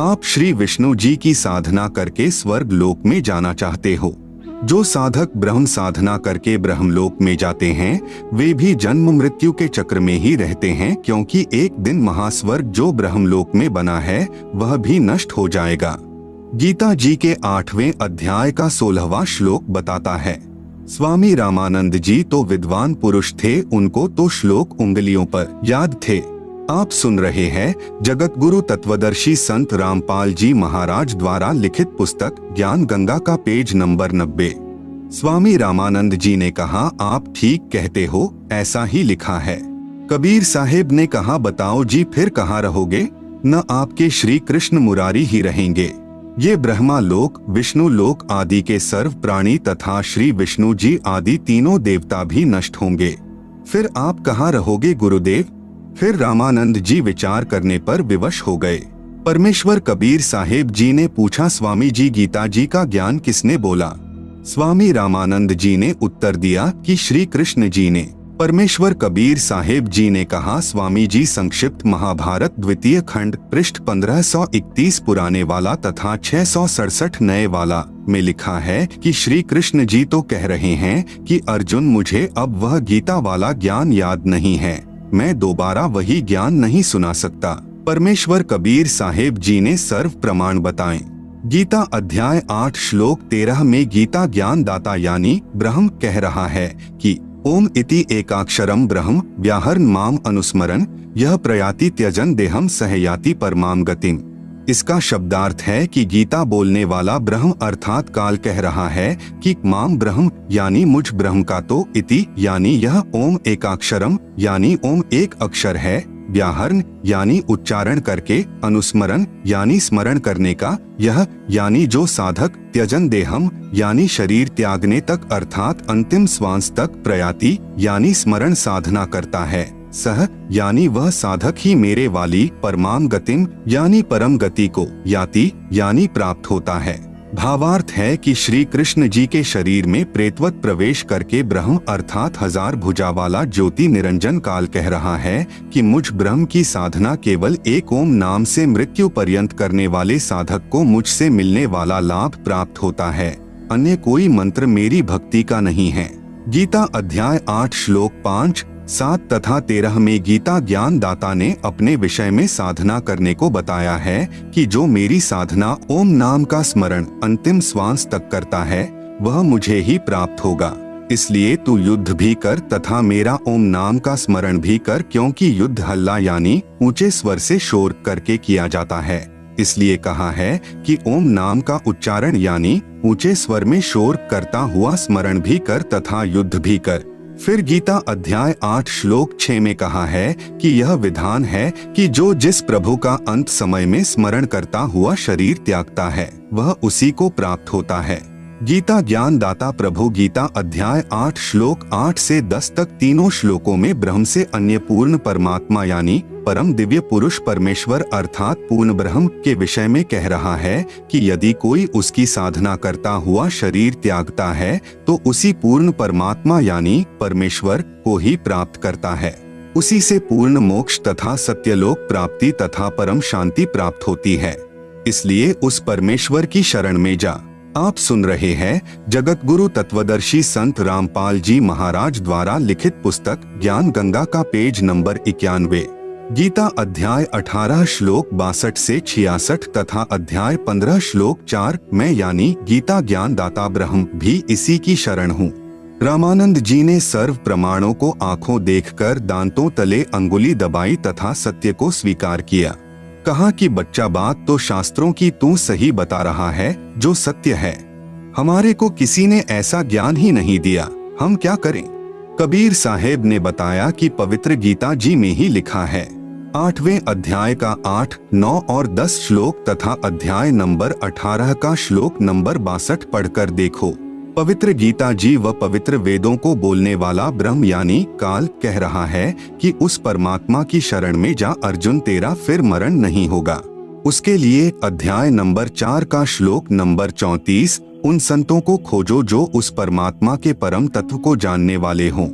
आप श्री विष्णु जी की साधना करके स्वर्ग लोक में जाना चाहते हो। जो साधक ब्रह्म साधना करके ब्रह्मलोक में जाते हैं वे भी जन्म मृत्यु के चक्र में ही रहते हैं, क्योंकि एक दिन महास्वर्ग जो ब्रह्मलोक में बना है वह भी नष्ट हो जाएगा। गीता जी के 8वें अध्याय का 16वां श्लोक बताता है। स्वामी रामानंद जी तो विद्वान पुरुष थे, उनको तो श्लोक उंगलियों पर याद थे। आप सुन रहे हैं जगत गुरु तत्वदर्शी संत रामपाल जी महाराज द्वारा लिखित पुस्तक ज्ञान गंगा का पेज नंबर 90। स्वामी रामानंद जी ने कहा आप ठीक कहते हो, ऐसा ही लिखा है। कबीर साहेब ने कहा बताओ जी फिर कहाँ रहोगे। न आपके श्री कृष्ण मुरारी ही रहेंगे, ये ब्रह्मा लोक विष्णु लोक आदि के सर्व प्राणी तथा श्री विष्णु जी आदि तीनों देवता भी नष्ट होंगे, फिर आप कहाँ रहोगे गुरुदेव। फिर रामानंद जी विचार करने पर विवश हो गए। परमेश्वर कबीर साहेब जी ने पूछा स्वामी जी गीता जी का ज्ञान किसने बोला। स्वामी रामानंद जी ने उत्तर दिया कि श्री कृष्ण जी ने। परमेश्वर कबीर साहेब जी ने कहा स्वामी जी संक्षिप्त महाभारत द्वितीय खंड पृष्ठ 1531 पुराने वाला तथा 667 नए वाला में लिखा है कि श्री कृष्ण जी तो कह रहे हैं कि अर्जुन मुझे अब वह गीता वाला ज्ञान याद नहीं है, मैं दोबारा वही ज्ञान नहीं सुना सकता। परमेश्वर कबीर साहेब जी ने सर्व प्रमाण बताएं। गीता अध्याय 8 श्लोक 13 में गीता ज्ञान दाता यानी ब्रह्म कह रहा है कि ओम इति एकाक्षरम ब्रह्म व्याहरण माम अनुस्मरण यह प्रयाति त्यजन देहम सहयाति परमाम गतिम। इसका शब्दार्थ है कि गीता बोलने वाला ब्रह्म अर्थात काल कह रहा है कि माम ब्रह्म यानी मुझ ब्रह्म का तो इति यानी यह ओम एकाक्षरम यानी ओम एक अक्षर है, व्याहरण यानी उच्चारण करके, अनुस्मरण यानी स्मरण करने का, यह यानी जो साधक, त्यजन देहम यानी शरीर त्यागने तक अर्थात अंतिम श्वास तक, प्रयाति यानी स्मरण साधना करता है, सह यानी वह साधक ही मेरे वाली, परमाम गतिम यानी परम गति को, याति यानी प्राप्त होता है। भावार्थ है कि श्री कृष्ण जी के शरीर में प्रेतवत प्रवेश करके ब्रह्म अर्थात हजार भुजा वाला ज्योति निरंजन काल कह रहा है कि मुझ ब्रह्म की साधना केवल एक ओम नाम से मृत्यु पर्यंत करने वाले साधक को मुझसे मिलने वाला लाभ प्राप्त होता है, अन्य कोई मंत्र मेरी भक्ति का नहीं है। गीता अध्याय 8 श्लोक 5, 7 तथा 13 में गीता ज्ञान दाता ने अपने विषय में साधना करने को बताया है कि जो मेरी साधना ओम नाम का स्मरण अंतिम श्वास तक करता है वह मुझे ही प्राप्त होगा। इसलिए तू युद्ध भी कर तथा मेरा ओम नाम का स्मरण भी कर, क्योंकि युद्ध हल्ला यानी ऊंचे स्वर से शोर करके किया जाता है। इसलिए कहा है कि ओम नाम का उच्चारण यानी ऊंचे स्वर में शोर करता हुआ स्मरण भी कर तथा युद्ध भी कर। फिर गीता अध्याय 8 श्लोक 6 में कहा है कि यह विधान है कि जो जिस प्रभु का अंत समय में स्मरण करता हुआ शरीर त्यागता है वह उसी को प्राप्त होता है। गीता ज्ञान दाता प्रभु गीता अध्याय 8 श्लोक 8 से 10 तक तीनों श्लोकों में ब्रह्म से अन्य पूर्ण परमात्मा यानी परम दिव्य पुरुष परमेश्वर अर्थात पूर्ण ब्रह्म के विषय में कह रहा है कि यदि कोई उसकी साधना करता हुआ शरीर त्यागता है तो उसी पूर्ण परमात्मा यानी परमेश्वर को ही प्राप्त करता है। उसी से पूर्ण मोक्ष तथा सत्यलोक प्राप्ति तथा परम शांति प्राप्त होती है। इसलिए उस परमेश्वर की शरण में जा। आप सुन रहे हैं जगत गुरु तत्वदर्शी संत रामपाल जी महाराज द्वारा लिखित पुस्तक ज्ञान गंगा का पेज नंबर 91, गीता अध्याय 18 श्लोक 62 से 66 तथा अध्याय 15 श्लोक 4 मैं यानी गीता ज्ञान दाता ब्रह्म भी इसी की शरण हूँ। रामानंद जी ने सर्व प्रमाणों को आंखों देखकर दांतों तले अंगुली दबाई तथा सत्य को स्वीकार किया। कहा कि बच्चा बात तो शास्त्रों की तू सही बता रहा है जो सत्य है, हमारे को किसी ने ऐसा ज्ञान ही नहीं दिया, हम क्या करें। कबीर साहेब ने बताया कि पवित्र गीता जी में ही लिखा है। 8वें अध्याय का 8, 9 और 10 श्लोक तथा अध्याय नंबर 18 का श्लोक नंबर 62 पढ़कर देखो। पवित्र गीता जी व पवित्र वेदों को बोलने वाला ब्रह्म यानी काल कह रहा है कि उस परमात्मा की शरण में जा अर्जुन, तेरा फिर मरण नहीं होगा। उसके लिए अध्याय नंबर 4 का श्लोक नंबर 34 उन संतों को खोजो जो उस परमात्मा के परम तत्व को जानने वाले हों,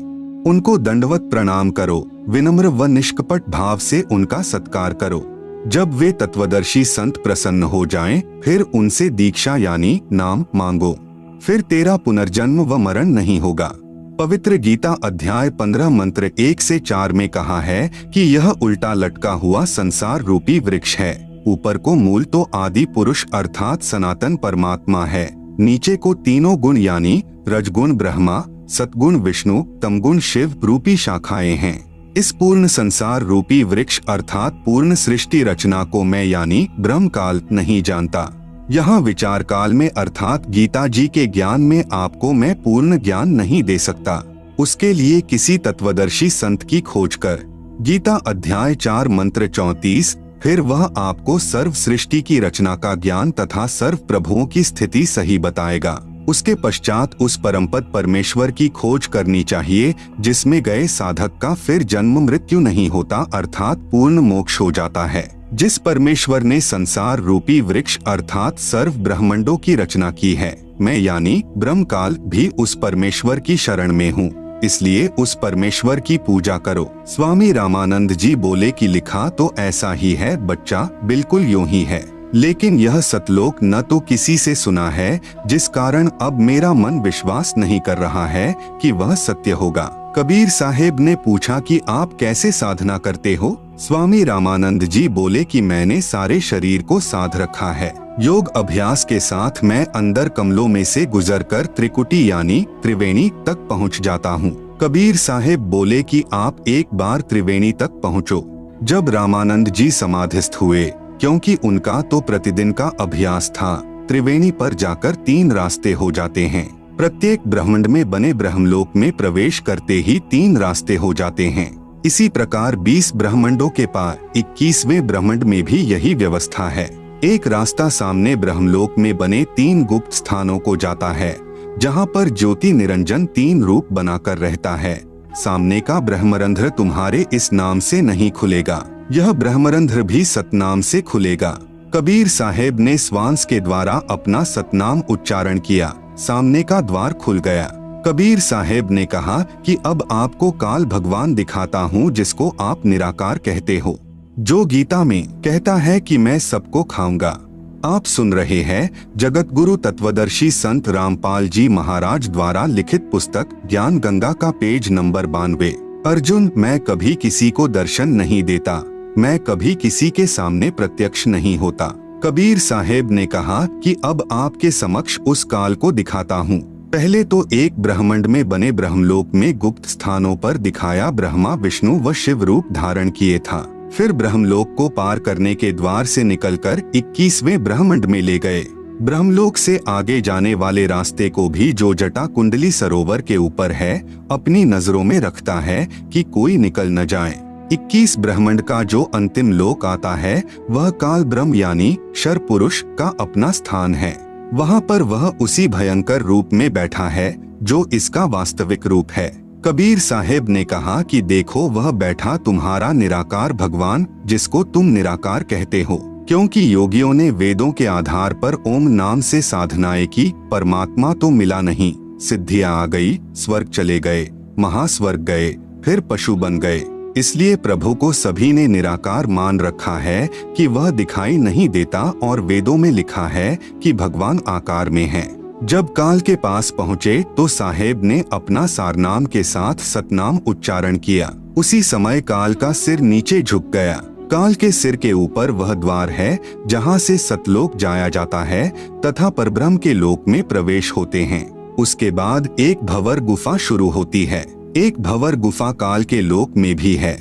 उनको दंडवत प्रणाम करो, विनम्र व निष्कपट भाव से उनका सत्कार करो। जब वे तत्वदर्शी संत प्रसन्न हो जाएं, फिर उनसे दीक्षा यानी नाम मांगो, फिर तेरा पुनर्जन्म व मरण नहीं होगा। पवित्र गीता अध्याय 15 मंत्र 1 से 4 में कहा है कि यह उल्टा लटका हुआ संसार रूपी वृक्ष है। ऊपर को मूल तो आदि पुरुष अर्थात सनातन परमात्मा है, नीचे को तीनों गुण यानी रजगुण ब्रह्मा, सतगुण विष्णु, तमगुण शिव रूपी शाखाएं हैं। इस पूर्ण संसार रूपी वृक्ष अर्थात पूर्ण सृष्टि रचना को मैं यानी ब्रह्म काल नहीं जानता। यहाँ विचार काल में अर्थात गीता जी के ज्ञान में आपको मैं पूर्ण ज्ञान नहीं दे सकता। उसके लिए किसी तत्वदर्शी संत की खोज कर। गीता अध्याय 4 मंत्र 34 फिर वह आपको सर्व सृष्टि की रचना का ज्ञान तथा सर्व प्रभुओं की स्थिति सही बताएगा। उसके पश्चात उस परमपद परमेश्वर की खोज करनी चाहिए जिसमें गए साधक का फिर जन्म मृत्यु नहीं होता अर्थात पूर्ण मोक्ष हो जाता है। जिस परमेश्वर ने संसार रूपी वृक्ष अर्थात सर्व ब्रह्मांडों की रचना की है, मैं यानी ब्रह्म काल भी उस परमेश्वर की शरण में हूँ, इसलिए उस परमेश्वर की पूजा करो। स्वामी रामानंद जी बोले कि लिखा तो ऐसा ही है बच्चा, बिल्कुल यूं ही है, लेकिन यह सतलोक न तो किसी से सुना है, जिस कारण अब मेरा मन विश्वास नहीं कर रहा है कि वह सत्य होगा। कबीर साहेब ने पूछा कि आप कैसे साधना करते हो? स्वामी रामानंद जी बोले कि मैंने सारे शरीर को साध रखा है। योग अभ्यास के साथ मैं अंदर कमलों में से गुजरकर त्रिकुटी यानी त्रिवेणी तक पहुंच जाता हूं। कबीर साहेब बोले कि आप एक बार त्रिवेणी तक पहुँचो। जब रामानंद जी समाधिस्थ हुए, क्योंकि उनका तो प्रतिदिन का अभ्यास था, त्रिवेणी पर जाकर 3 रास्ते हो जाते हैं। प्रत्येक ब्रह्मांड में बने ब्रह्मलोक में प्रवेश करते ही 3 रास्ते हो जाते हैं। इसी प्रकार 20 ब्रह्मांडों के पार 21वें ब्रह्मांड में भी यही व्यवस्था है। एक रास्ता सामने ब्रह्मलोक में बने 3 गुप्त स्थानों को जाता है, जहाँ पर ज्योति निरंजन 3 रूप बनाकर रहता है। सामने का ब्रह्मरंध्र तुम्हारे इस नाम से नहीं खुलेगा, यह ब्रह्मरंध्र भी सतनाम से खुलेगा। कबीर साहेब ने श्वास के द्वारा अपना सतनाम उच्चारण किया, सामने का द्वार खुल गया। कबीर साहेब ने कहा कि अब आपको काल भगवान दिखाता हूँ, जिसको आप निराकार कहते हो, जो गीता में कहता है कि मैं सबको खाऊंगा। आप सुन रहे हैं जगत गुरु तत्वदर्शी संत रामपाल जी महाराज द्वारा लिखित पुस्तक ज्ञान गंगा का पेज नंबर 92। अर्जुन, मैं कभी किसी को दर्शन नहीं देता, मैं कभी किसी के सामने प्रत्यक्ष नहीं होता। कबीर साहेब ने कहा कि अब आपके समक्ष उस काल को दिखाता हूँ। पहले तो एक ब्रह्मांड में बने ब्रह्मलोक में गुप्त स्थानों पर दिखाया, ब्रह्मा विष्णु व शिव रूप धारण किए था। फिर ब्रह्मलोक को पार करने के द्वार से निकलकर 21वें ब्रह्मांड में ले गए। ब्रह्मलोक से आगे जाने वाले रास्ते को भी, जो जटा कुंडली सरोवर के ऊपर है, अपनी नजरों में रखता है कि कोई निकल न जाए। 21 ब्रह्मांड का जो अंतिम लोक आता है, वह काल ब्रह्म यानी शर पुरुष का अपना स्थान है। वहाँ पर वह उसी भयंकर रूप में बैठा है जो इसका वास्तविक रूप है। कबीर साहेब ने कहा कि देखो, वह बैठा तुम्हारा निराकार भगवान, जिसको तुम निराकार कहते हो, क्योंकि योगियों ने वेदों के आधार पर ओम नाम से साधनाएं की, परमात्मा तो मिला नहीं, सिद्धियां आ गई, स्वर्ग चले गए, महास्वर्ग गए, फिर पशु बन गए। इसलिए प्रभु को सभी ने निराकार मान रखा है कि वह दिखाई नहीं देता, और वेदों में लिखा है कि भगवान आकार में है। जब काल के पास पहुँचे तो साहेब ने अपना सारनाम के साथ सतनाम उच्चारण किया। उसी समय काल का सिर नीचे झुक गया। काल के सिर के ऊपर वह द्वार है जहाँ से सतलोक जाया जाता है तथा परब्रह्म के लोक में प्रवेश होते हैं। उसके बाद एक भंवर गुफा शुरू होती है। एक भंवर गुफा काल के लोक में भी है।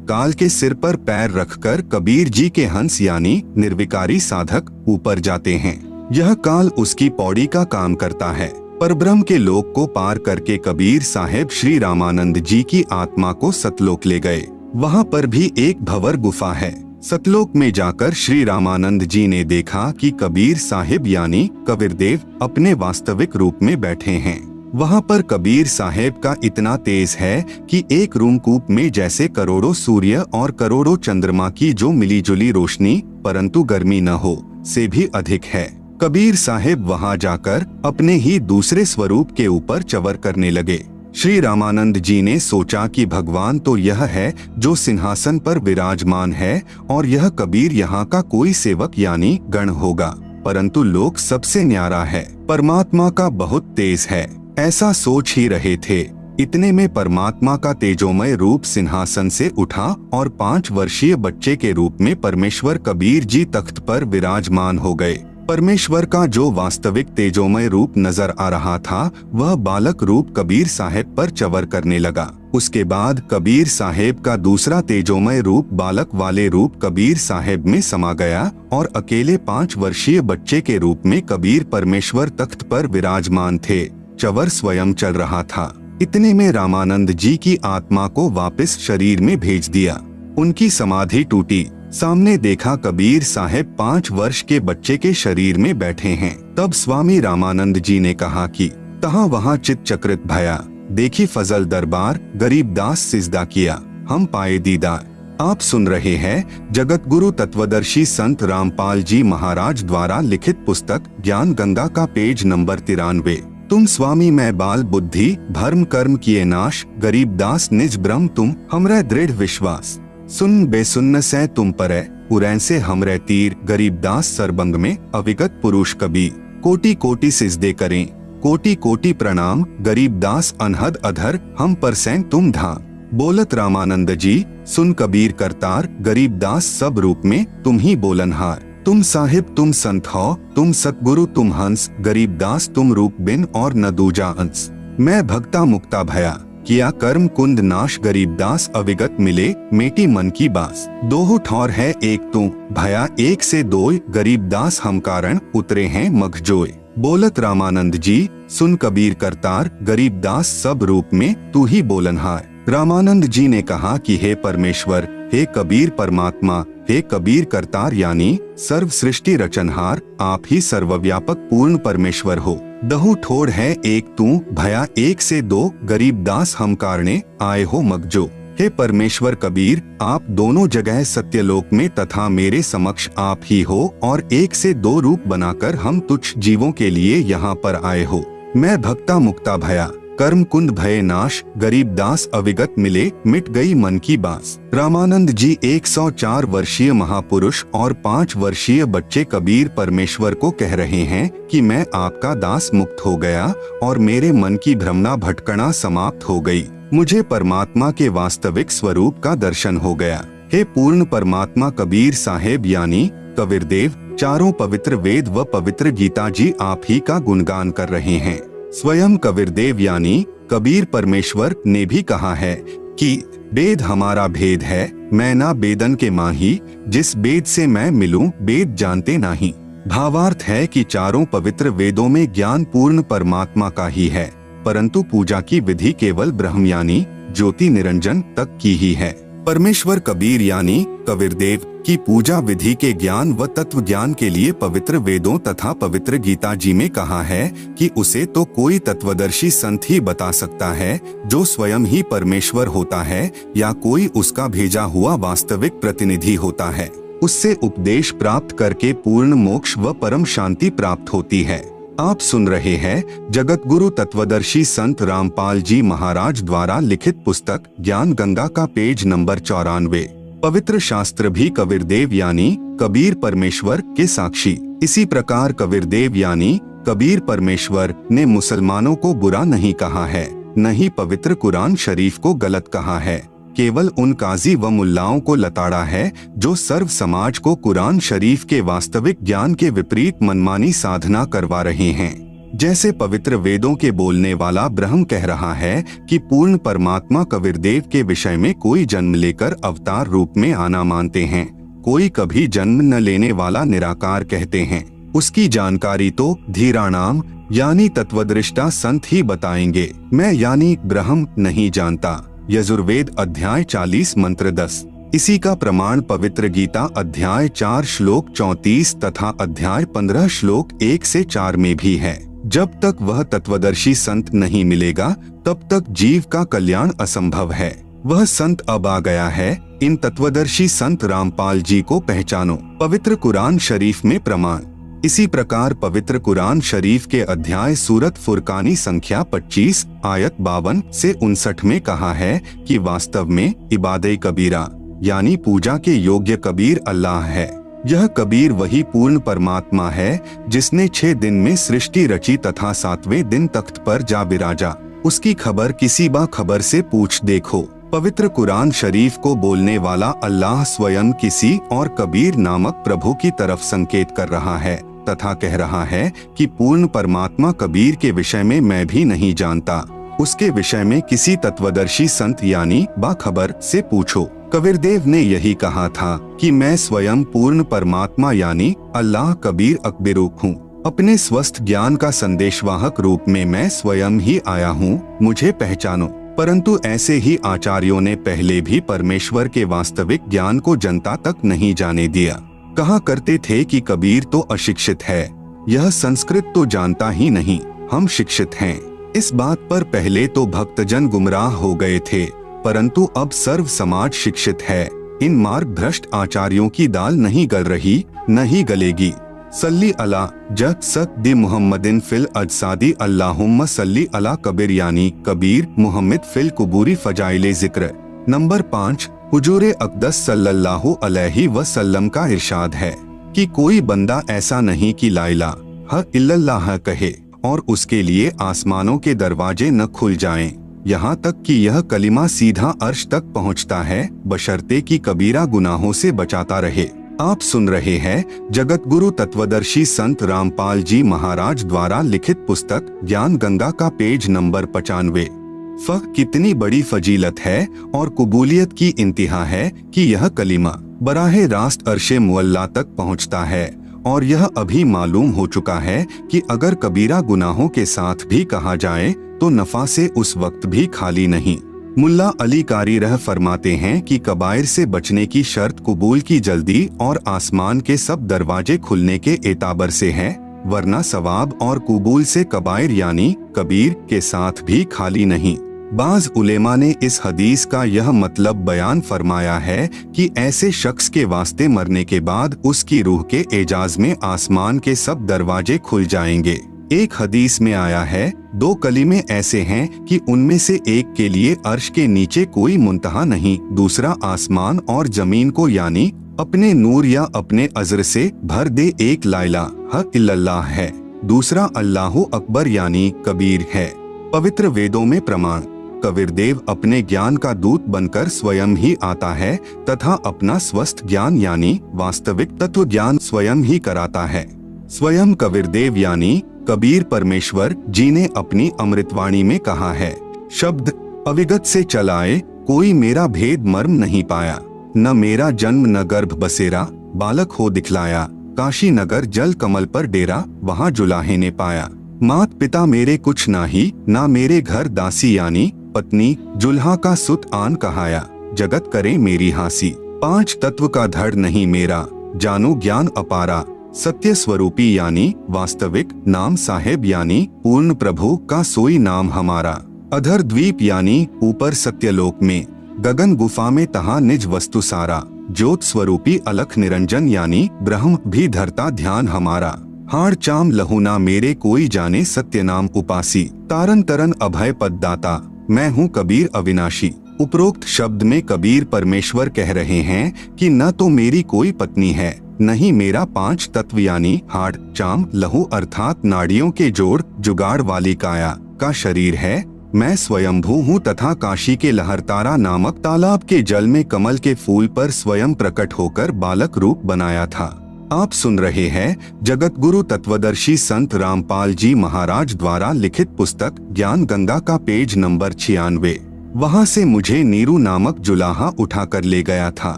काल के सिर पर पैर रखकर कबीर जी के हंस यानी निर्विकारी साधक ऊपर जाते हैं। यह काल उसकी पौड़ी का काम करता है। परब्रह्म के लोक को पार करके कबीर साहेब श्री रामानंद जी की आत्मा को सतलोक ले गए। वहाँ पर भी एक भंवर गुफा है। सतलोक में जाकर श्री रामानंद जी ने देखा कि कबीर साहिब यानी कबीरदेव अपने वास्तविक रूप में बैठे हैं। वहाँ पर कबीर साहेब का इतना तेज है कि एक रूमकूप में जैसे करोड़ों सूर्य और करोड़ों चंद्रमा की जो मिलीजुली रोशनी परंतु गर्मी न हो से भी अधिक है। कबीर साहेब वहाँ जाकर अपने ही दूसरे स्वरूप के ऊपर चवर करने लगे। श्री रामानंद जी ने सोचा कि भगवान तो यह है जो सिंहासन पर विराजमान है और यह कबीर यहाँ का कोई सेवक यानी गण होगा, परंतु लोक सबसे न्यारा है, परमात्मा का बहुत तेज है, ऐसा सोच ही रहे थे। इतने में परमात्मा का तेजोमय रूप सिंहासन से उठा और 5 वर्षीय बच्चे के रूप में परमेश्वर कबीर जी तख्त पर विराजमान हो गए। परमेश्वर का जो वास्तविक तेजोमय रूप नजर आ रहा था, वह बालक रूप कबीर साहेब पर चवर करने लगा। उसके बाद कबीर साहेब का दूसरा तेजोमय रूप बालक वाले रूप कबीर साहेब में समा गया और अकेले 5 वर्षीय बच्चे के रूप में कबीर परमेश्वर तख्त पर विराजमान थे। चवर स्वयं चल रहा था। इतने में रामानंद जी की आत्मा को वापस शरीर में भेज दिया। उनकी समाधि टूटी। सामने देखा कबीर साहेब 5 वर्ष के बच्चे के शरीर में बैठे हैं। तब स्वामी रामानंद जी ने कहा कि तहाँ वहाँ चित चक्रित भया, देखी फजल दरबार, गरीबदास सिजदा किया, हम पाए दीदार। आप सुन रहे हैं जगत गुरु तत्वदर्शी संत रामपाल जी महाराज द्वारा लिखित पुस्तक ज्ञान गंगा का पेज नंबर 93। तुम स्वामी मैं बाल बुद्धि भर्म कर्म किए नाश, गरीबदास निज ब्रह्म तुम हमरे दृढ़ विश्वास। सुन बेसुन्न से तुम परै उरै से हमरे तीर, गरीबदास सरबंग में अविगत पुरुष कबीर। कोटि कोटि सिजदे करें, कोटि कोटि प्रणाम, गरीबदास अनहद अधर हम पर सैं तुम धाम। बोलत रामानंद जी सुन कबीर करतार, गरीबदास सब रूप में तुम ही बोलनहार। तुम साहिब तुम संत हो, तुम सतगुरु तुम हंस, गरीबदास तुम रूप बिन और न दूजा अंश। मैं भक्ता मुक्ता भया, किया कर्म कुंद नाश गरीबदास अविगत मिले मेटी मन की बास। दोहु ठौर है एक तू भया एक से दोय गरीबदास हम कारण उतरे हैं मखजोय। बोलत रामानंद जी सुन कबीर करतार गरीबदास सब रूप में तू ही बोलनहार। रामानंद जी ने कहा कि हे परमेश्वर, हे कबीर परमात्मा, हे कबीर करतार यानी सर्व सृष्टि रचनहार, आप ही सर्वव्यापक पूर्ण परमेश्वर हो। दहु ठोर है एक तू भया एक से दो गरीबदास हम कारणे आए हो मगजो। हे परमेश्वर कबीर, आप दोनों जगह सत्यलोक में तथा मेरे समक्ष आप ही हो और एक से दो रूप बनाकर हम तुच्छ जीवों के लिए यहाँ पर आए हो। मैं भक्ता मुक्ता भया कर्म कुंद भय नाश गरीबदास अविगत मिले मिट गई मन की बास। रामानंद जी 104 वर्षीय महापुरुष और 5 वर्षीय बच्चे कबीर परमेश्वर को कह रहे हैं कि मैं आपका दास मुक्त हो गया और मेरे मन की भ्रमणा भटकना समाप्त हो गई। मुझे परमात्मा के वास्तविक स्वरूप का दर्शन हो गया। हे पूर्ण परमात्मा कबीर साहेब यानी कबीरदेव, चारों पवित्र वेद व पवित्र गीता जी आप ही का गुणगान कर रहे हैं। स्वयं कबीरदेव यानी कबीर परमेश्वर ने भी कहा है कि वेद हमारा भेद है, मैं ना बेदन के माही, जिस वेद से मैं मिलूं वेद जानते नहीं। भावार्थ है कि चारों पवित्र वेदों में ज्ञान पूर्ण परमात्मा का ही है, परंतु पूजा की विधि केवल ब्रह्म यानी ज्योति निरंजन तक की ही है। परमेश्वर कबीर यानी कबीरदेव की पूजा विधि के ज्ञान व तत्व ज्ञान के लिए पवित्र वेदों तथा पवित्र गीता जी में कहा है कि उसे तो कोई तत्वदर्शी संत ही बता सकता है जो स्वयं ही परमेश्वर होता है या कोई उसका भेजा हुआ वास्तविक प्रतिनिधि होता है। उससे उपदेश प्राप्त करके पूर्ण मोक्ष व परम शांति प्राप्त होती है। आप सुन रहे हैं जगत गुरु तत्वदर्शी संत रामपाल जी महाराज द्वारा लिखित पुस्तक ज्ञान गंगा का पेज नंबर 94। पवित्र शास्त्र भी कबीरदेव यानी कबीर परमेश्वर के साक्षी। इसी प्रकार कबीरदेव यानी कबीर परमेश्वर ने मुसलमानों को बुरा नहीं कहा है, न ही पवित्र कुरान शरीफ को गलत कहा है। केवल उन काजी व मुल्लाओं को लताड़ा है जो सर्व समाज को कुरान शरीफ के वास्तविक ज्ञान के विपरीत मनमानी साधना करवा रहे हैं। जैसे पवित्र वेदों के बोलने वाला ब्रह्म कह रहा है कि पूर्ण परमात्मा कबीरदेव के विषय में कोई जन्म लेकर अवतार रूप में आना मानते हैं, कोई कभी जन्म न लेने वाला निराकार कहते हैं। उसकी जानकारी तो धीराणाम यानी तत्वदृष्टा संत ही बताएंगे। मैं यानी ब्रह्म नहीं जानता। यजुर्वेद अध्याय 40 मंत्र 10। इसी का प्रमाण पवित्र गीता अध्याय 4 श्लोक 34 तथा अध्याय 15 श्लोक 1 से 4 में भी है। जब तक वह तत्वदर्शी संत नहीं मिलेगा तब तक जीव का कल्याण असंभव है। वह संत अब आ गया है। इन तत्वदर्शी संत रामपाल जी को पहचानो। पवित्र कुरान शरीफ में प्रमाण। इसी प्रकार पवित्र कुरान शरीफ के अध्याय सूरत फुरकानी संख्या 25 आयत 52 से 59 में कहा है कि वास्तव में इबादे कबीरा यानी पूजा के योग्य कबीर अल्लाह है। यह कबीर वही पूर्ण परमात्मा है जिसने 6 दिन में सृष्टि रची तथा 7वें दिन तख्त पर जा विराजा। उसकी खबर किसी बा खबर से पूछ देखो। पवित्र कुरान शरीफ को बोलने वाला अल्लाह स्वयं किसी और कबीर नामक प्रभु की तरफ संकेत कर रहा है तथा कह रहा है कि पूर्ण परमात्मा कबीर के विषय में मैं भी नहीं जानता। उसके विषय में किसी तत्वदर्शी संत यानी बाखबर से पूछो। कबीरदेव ने यही कहा था कि मैं स्वयं पूर्ण परमात्मा यानी अल्लाह कबीर अकबरूक हूँ। अपने स्वस्थ ज्ञान का संदेशवाहक रूप में मैं स्वयं ही आया हूँ, मुझे पहचानो। परंतु ऐसे ही आचार्यों ने पहले भी परमेश्वर के वास्तविक ज्ञान को जनता तक नहीं जाने दिया। कहा करते थे कि कबीर तो अशिक्षित है, यह संस्कृत तो जानता ही नहीं, हम शिक्षित हैं। इस बात पर पहले तो भक्तजन गुमराह हो गए थे, परंतु अब सर्व समाज शिक्षित है। इन मार्ग भ्रष्ट आचार्यों की दाल नहीं गल रही, न ही गलेगी। सल्ली अला जग सक दी मुहम्मदिन फिल अजसादी अल्लाहुम्मा सल्ली अला कबीर यानी कबीर मुहम्मद फिल कुबूरी फजाइले जिक्र। नंबर 5 हुजूरे अक़दस सल्लल्लाहु अलैहि वसल्लम का इरशाद है कि कोई बंदा ऐसा नहीं कि ला इलाहा इल्लल्लाह कहे और उसके लिए आसमानों के दरवाजे न खुल जाएं, यहाँ तक कि यह कलिमा सीधा अर्श तक पहुँचता है, बशर्ते कि कबीरा गुनाहों से बचाता रहे। आप सुन रहे हैं जगत गुरु तत्वदर्शी संत रामपाल जी महाराज द्वारा लिखित पुस्तक ज्ञान गंगा का पेज नंबर 95। फ कितनी बड़ी फजीलत है और कबूलियत की इंतहा है कि यह कलीमा बराहे रास्त अर्शे मुअल्ला तक पहुंचता है, और यह अभी मालूम हो चुका है कि अगर कबीरा गुनाहों के साथ भी कहा जाए तो नफा से उस वक्त भी खाली नहीं। मुल्ला अली कारी रह फरमाते हैं कि कबायर से बचने की शर्त कबूल की जल्दी और आसमान के सब दरवाजे खुलने के एताबर से है, वरना सवाब और कबूल से कबायर यानी कबीर के साथ भी खाली नहीं। बाज उलेमा ने इस हदीस का यह मतलब बयान फरमाया है कि ऐसे शख्स के वास्ते मरने के बाद उसकी रूह के एजाज में आसमान के सब दरवाजे खुल जाएंगे। एक हदीस में आया है, 2 कलीमे ऐसे हैं कि उनमें से एक के लिए अर्श के नीचे कोई मुंतहा नहीं, दूसरा आसमान और जमीन को यानी अपने नूर या अपने अज़र से भर दे। एक ला इलाहा इल्लल्लाह है, दूसरा अल्लाहु अकबर यानी कबीर है। पवित्र वेदों में प्रमाण, कबीरदेव अपने ज्ञान का दूत बनकर स्वयं ही आता है तथा अपना स्वस्थ ज्ञान यानी वास्तविक तत्व ज्ञान स्वयं ही कराता है। स्वयं कबीरदेव यानी कबीर परमेश्वर जी ने अपनी अमृतवाणी में कहा है, शब्द अविगत से चलाए कोई मेरा भेद मर्म नहीं पाया, न मेरा जन्म न गर्भ बसेरा, बालक हो दिखलाया, काशी नगर जल कमल पर डेरा, वहाँ जुलाहे ने पाया। मात पिता मेरे कुछ नाही, ना मेरे घर दासी यानी पत्नी, जुल्हा का सुत आन कहाया, जगत करे मेरी हासी। 5 तत्व का धड़ नहीं मेरा, जानो ज्ञान अपारा, सत्य स्वरूपी यानी वास्तविक, नाम साहेब यानी पूर्ण प्रभु का सोई नाम हमारा। अधर द्वीप यानी ऊपर सत्यलोक में, गगन गुफा में तहा निज वस्तु सारा, ज्योत स्वरूपी अलख निरंजन यानी ब्रह्म भी धरता ध्यान हमारा। हाड़ चाम लहुना मेरे कोई जाने सत्य नाम उपासी, तारन तरन अभय पद दाता, मैं हूँ कबीर अविनाशी। उपरोक्त शब्द में कबीर परमेश्वर कह रहे हैं कि न तो मेरी कोई पत्नी है, नहीं मेरा 5 तत्व यानी हाड़ चाम लहू अर्थात नाड़ियों के जोड़ जुगाड़ वाली काया का शरीर है। मैं स्वयंभू हूँ तथा काशी के लहरतारा नामक तालाब के जल में कमल के फूल पर स्वयं प्रकट होकर बालक रूप बनाया था। आप सुन रहे हैं जगत गुरु तत्वदर्शी संत रामपाल जी महाराज द्वारा लिखित पुस्तक ज्ञान गंगा का पेज नंबर 96। वहाँ से मुझे नीरू नामक जुलाहा उठाकर ले गया था,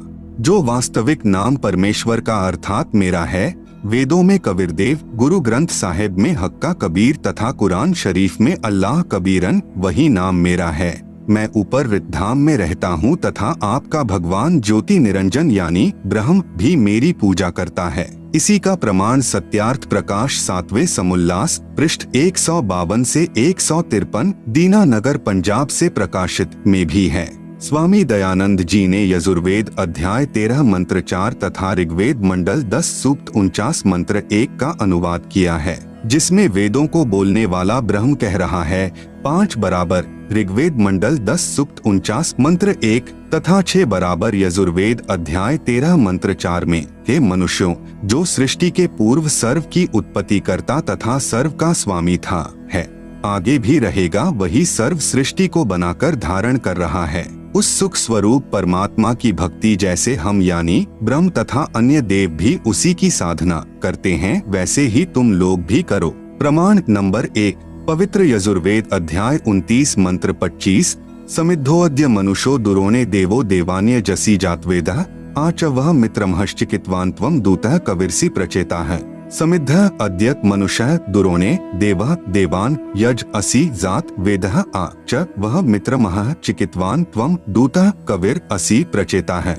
जो वास्तविक नाम परमेश्वर का अर्थात मेरा है। वेदों में कबीरदेव, गुरु ग्रंथ साहिब में हक्का कबीर तथा कुरान शरीफ में अल्लाह कबीरन वही नाम मेरा है। मैं ऊपर रिद्धधाम में रहता हूँ तथा आपका भगवान ज्योति निरंजन यानी ब्रह्म भी मेरी पूजा करता है। इसी का प्रमाण सत्यार्थ प्रकाश 7वें समुल्लास पृष्ठ 152 से 153 दीनानगर पंजाब से प्रकाशित में भी है। स्वामी दयानंद जी ने यजुर्वेद अध्याय 13 मंत्र 4 तथा ऋग्वेद मंडल 10 सूक्त 49 मंत्र 1 का अनुवाद किया है, जिसमें वेदों को बोलने वाला ब्रह्म कह रहा है 5 बराबर ऋग्वेद मंडल 10 सूक्त 49 मंत्र 1 तथा 6 बराबर यजुर्वेद अध्याय 13 मंत्र 4 में हे मनुष्यों, जो सृष्टि के पूर्व सर्व की उत्पत्ति करता तथा सर्व का स्वामी था, है, आगे भी रहेगा, वही सर्व सृष्टि को बनाकर धारण कर रहा है। उस सुख स्वरूप परमात्मा की भक्ति जैसे हम यानी ब्रह्म तथा अन्य देव भी उसी की साधना करते हैं, वैसे ही तुम लोग भी करो। प्रमाण नंबर 1 पवित्र यजुर्वेद अध्याय 29 मंत्र 25 समिद्धोऽद्य मनुष्यो दुरोणे देवो देवान्य जसी जातवेदः आच वह मित्रमहश्चिकित्वान् त्वं दूतः कविर्सि प्रचेताः। समिद्ध अद्यक मनुष्य दुरोणे देवः देवान यज असि जात वेदः आ च वह मित्रमः चिकित्वान त्वं दूतः कविर असि प्रचेता है।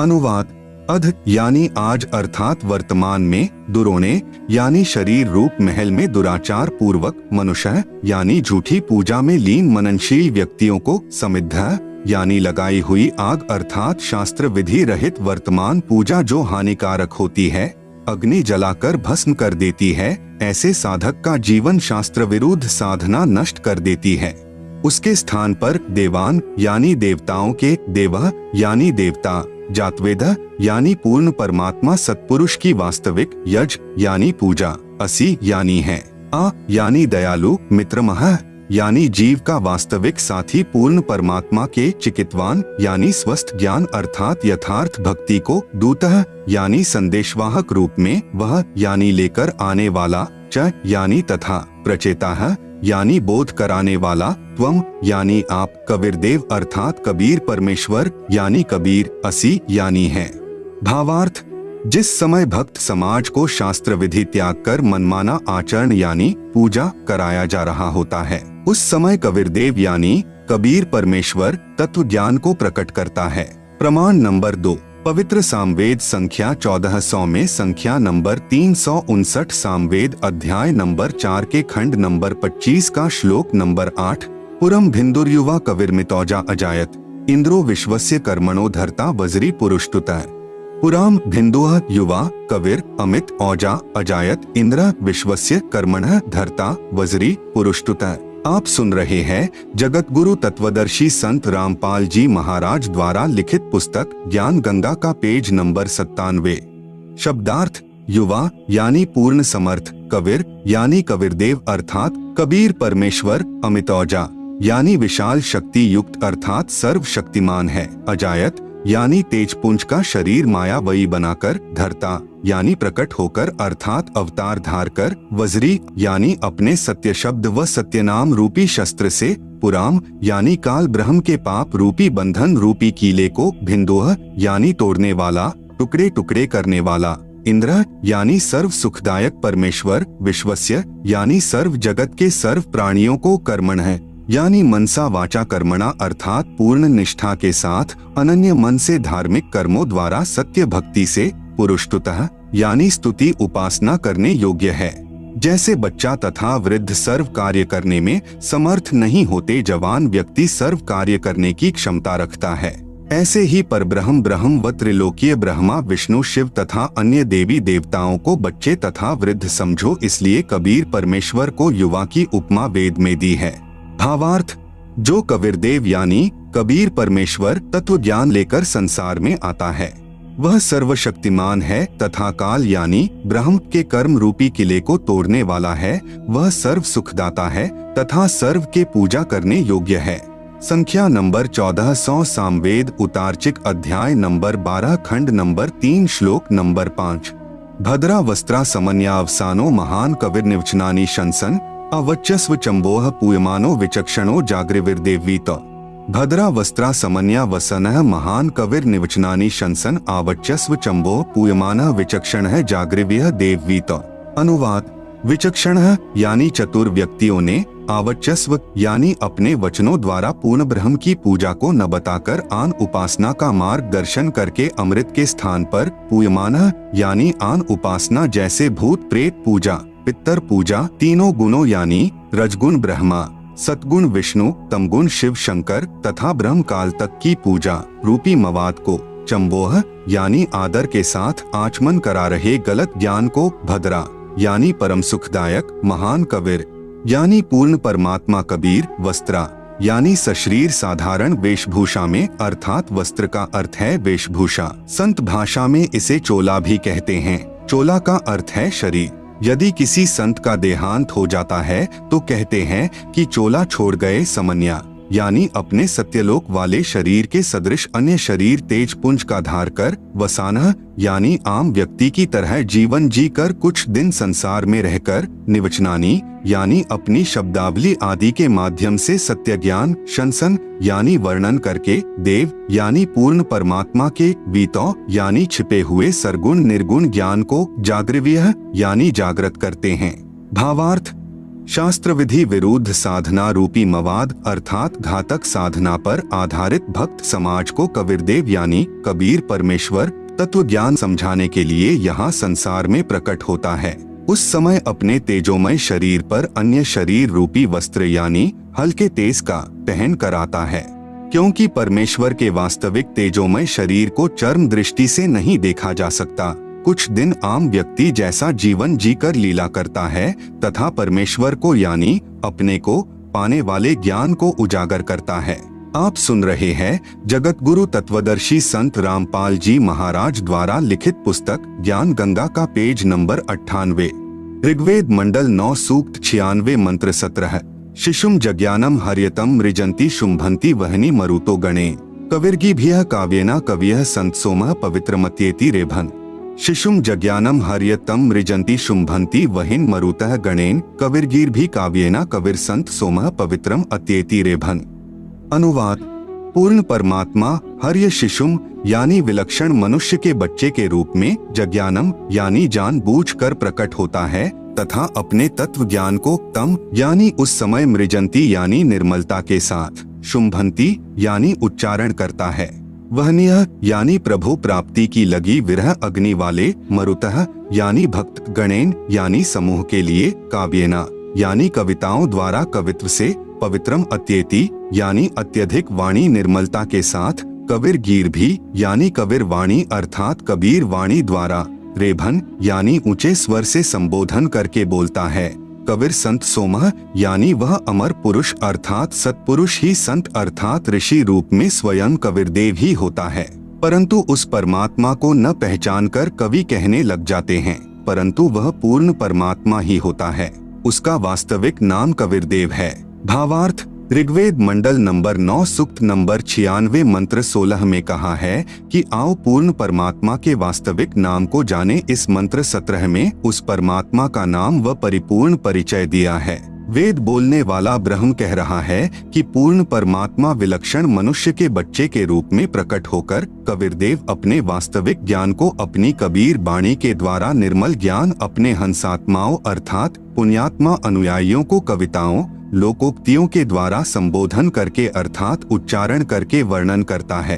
अनुवाद अध यानी आज अर्थात वर्तमान में, दुरोणे यानी शरीर रूप महल में दुराचार पूर्वक, मनुष्य यानी झूठी पूजा में लीन मननशील व्यक्तियों को, समिद्ध यानी लगाई हुई आग अर्थात शास्त्र विधि रहित वर्तमान पूजा जो हानिकारक होती है, अग्नि जलाकर भस्म कर देती है, ऐसे साधक का जीवन शास्त्र विरुद्ध साधना नष्ट कर देती है। उसके स्थान पर देवान यानी देवताओं के, देवः यानी देवता, जातवेदः यानी पूर्ण परमात्मा सत्पुरुष की वास्तविक, यज यानी पूजा, असि यानी है, आ यानी दयालु, मित्रमः यानी जीव का वास्तविक साथी पूर्ण परमात्मा के, चिकित्वान यानी स्वस्थ ज्ञान अर्थात यथार्थ भक्ति को, दूतः यानी संदेशवाहक रूप में, वह यानी लेकर आने वाला, च यानी तथा, प्रचेताः यानी बोध कराने वाला, त्वम यानी आप, कबीरदेव अर्थात कबीर परमेश्वर यानी कबीर, असी यानी है। भावार्थ, जिस समय भक्त समाज को शास्त्र विधि त्याग कर मनमाना आचरण यानी पूजा कराया जा रहा होता है, उस समय कबीरदेव यानी कबीर परमेश्वर तत्व ज्ञान को प्रकट करता है। प्रमाण नंबर 2, पवित्र सामवेद संख्या 1400 में संख्या नंबर 359, सामवेद अध्याय नंबर 4 के खंड नंबर 25 का श्लोक नंबर 8, पुरम भिन्दुर्युवा कविर्मितौजा अजायत, इंद्रो विश्वस्य कर्मणो धर्ता वज्री पुरुषतुतः। पुराम भिन्दुः युवा कविर अमित औजा अजायत, इंद्र विश्वस्य कर्मणः धर्ता वज्री पुरुषतुतः। आप सुन रहे हैं जगत गुरु तत्वदर्शी संत रामपाल जी महाराज द्वारा लिखित पुस्तक ज्ञान गंगा का पेज नंबर 97। शब्दार्थ, युवा यानी पूर्ण समर्थ, कबीर यानी कबीरदेव अर्थात कबीर परमेश्वर, अमितौजा यानी विशाल शक्ति युक्त अर्थात सर्वशक्तिमान है, अजायत यानी तेजपुंज का शरीर मायावयी बनाकर, धरता यानी प्रकट होकर अर्थात अवतार धार कर, वज्री यानी अपने सत्य शब्द व सत्य नाम रूपी शस्त्र से, पुराम यानी काल ब्रह्म के पाप रूपी बंधन रूपी कीले को, भिन्दुः यानी तोड़ने वाला, टुकड़े टुकड़े करने वाला, इंद्र यानी सर्व सुखदायक परमेश्वर, विश्वस्य यानी सर्व जगत के सर्व प्राणियों को, कर्मण है यानी मनसा वाचा कर्मणा अर्थात पूर्ण निष्ठा के साथ अनन्य मन से धार्मिक कर्मों द्वारा सत्य भक्ति से, पुरुषतुतः यानी स्तुति उपासना करने योग्य है। जैसे बच्चा तथा वृद्ध सर्व कार्य करने में समर्थ नहीं होते, जवान व्यक्ति सर्व कार्य करने की क्षमता रखता है, ऐसे ही परब्रह्म ब्रह्म व त्रिलोकीय ब्रह्मा विष्णु शिव तथा अन्य देवी देवताओं को बच्चे तथा वृद्ध समझो, इसलिए कबीर परमेश्वर को युवा की उपमा वेद में दी है। भावार्थ, जो कबीरदेव यानी कबीर परमेश्वर तत्व ज्ञान लेकर संसार में आता है, वह सर्वशक्तिमान है तथा काल यानी ब्रह्म के कर्म रूपी किले को तोड़ने वाला है, वह सर्व सुखदाता है तथा सर्व के पूजा करने योग्य है। संख्या नंबर 1400 सामवेद उतार्चिक अध्याय नंबर 12 खंड नंबर 3 श्लोक नंबर 5। भद्रा वस्त्रा समन्यावसानो महान कविर्निवचनानि शंसन, अवच्यस्व चंबोह पूयमानो विचक्षणो जागृविर्देवीत। भद्रा वस्त्रा समन्या वसनः महान कविर्निवचनानि शंसन, आवच्यस्व चंबोह पूयमानः विचक्षणः जागृव्यः देववीत। अनुवाद, विचक्षण यानी चतुर व्यक्तियों ने, आवच्यस्व यानी अपने वचनों द्वारा पूर्ण ब्रह्म की पूजा को न बताकर आन उपासना का मार्गदर्शन करके अमृत के स्थान पर, पूयमानः यानी आन उपासना जैसे भूत प्रेत पूजा, पितर पूजा, तीनों गुणों यानी रजगुण ब्रह्मा, सतगुण विष्णु, तमगुण शिव शंकर तथा ब्रह्म काल तक की पूजा रूपी मवाद को, चंबोह यानी आदर के साथ आचमन करा रहे गलत ज्ञान को, भद्रा यानी परम सुखदायक महान कबीर यानी पूर्ण परमात्मा कबीर, वस्त्रा यानी सशरीर साधारण वेशभूषा में अर्थात वस्त्र का अर्थ है वेशभूषा, संत भाषा में इसे चोला भी कहते हैं। चोला का अर्थ है शरीर। यदि किसी संत का देहांत हो जाता है तो कहते हैं कि चोला छोड़ गए समन्या, यानी अपने सत्यलोक वाले शरीर के सदृश अन्य शरीर तेज पुंज का धार कर, वसानह यानी आम व्यक्ति की तरह जीवन जी कर कुछ दिन संसार में रहकर, निवचनानी यानी अपनी शब्दावली आदि के माध्यम से सत्य ज्ञान, शंसन यानी वर्णन करके, देव यानी पूर्ण परमात्मा के, वीतो यानी छिपे हुए सरगुण निर्गुण ज्ञान को, जागृव्यः यानी जागृत करते हैं। भावार्थ, शास्त्र विधि विरुद्ध साधना रूपी मवाद अर्थात घातक साधना पर आधारित भक्त समाज को कबीरदेव यानी कबीर परमेश्वर तत्व ज्ञान समझाने के लिए यहाँ संसार में प्रकट होता है। उस समय अपने तेजोमय शरीर पर अन्य शरीर रूपी वस्त्र यानी हल्के तेज का पहन कर आता है, क्योंकि परमेश्वर के वास्तविक तेजोमय शरीर को चर्म दृष्टि से नहीं देखा जा सकता। कुछ दिन आम व्यक्ति जैसा जीवन जीकर लीला करता है तथा परमेश्वर को यानी अपने को पाने वाले ज्ञान को उजागर करता है। आप सुन रहे हैं जगत गुरु तत्वदर्शी संत रामपाल जी महाराज द्वारा लिखित पुस्तक ज्ञान गंगा का पेज नंबर 98। ऋग्वेद मंडल 9 सूक्त 96 मंत्र 17। शिशुम जज्ञानम हर्यतम मृजंती शुंभंती वहनी मरुतो गणे कविर्गिभ्यः काव्येना कवियः संत सोमः पवित्रमत्येति रेभन। शिशुम जज्ञानम हर्यतम मृजंती शुंभंती वहिन मरुतः गणेन कविर्गीर भी काव्येना कविर संत सोमः पवित्रम अत्येति रेभन। अनुवाद। पूर्ण परमात्मा हर्य शिशुम यानी विलक्षण मनुष्य के बच्चे के रूप में जज्ञानम यानी जानबूझकर प्रकट होता है तथा अपने तत्व ज्ञान को तम यानी उस समय मृजंती यानी निर्मलता के साथ, शुंभंती यानी उच्चारण करता है, वहनीय यानी प्रभु प्राप्ति की लगी विरह अग्नि वाले, मरुतः यानी भक्त, गणेन यानी समूह के लिए, काव्येना यानी कविताओं द्वारा कवित्व से, पवित्रम अत्येति यानी अत्यधिक वाणी निर्मलता के साथ, कबीर गीर भी यानी कबीर वाणी अर्थात कबीर वाणी द्वारा, रेभन यानी ऊंचे स्वर से संबोधन करके बोलता है, कबीर संत सोमः यानी वह अमर पुरुष अर्थात सत्पुरुष ही संत अर्थात ऋषि रूप में स्वयं कबीरदेव ही होता है। परंतु उस परमात्मा को न पहचानकर कवि कहने लग जाते हैं, परंतु वह पूर्ण परमात्मा ही होता है। उसका वास्तविक नाम कबीरदेव है। भावार्थ। ऋग्वेद मंडल नंबर 9 सूक्त नंबर 96 मंत्र 16 में कहा है कि आओ पूर्ण परमात्मा के वास्तविक नाम को जाने। इस मंत्र 17 में उस परमात्मा का नाम व परिपूर्ण परिचय दिया है। वेद बोलने वाला ब्रह्म कह रहा है कि पूर्ण परमात्मा विलक्षण मनुष्य के बच्चे के रूप में प्रकट होकर कबीरदेव अपने वास्तविक ज्ञान को अपनी कबीर वाणी के द्वारा निर्मल ज्ञान अपने हंसात्माओं अर्थात पुण्यात्मा अनुयायियों को कविताओं लोकोक्तियों के द्वारा संबोधन करके अर्थात उच्चारण करके वर्णन करता है।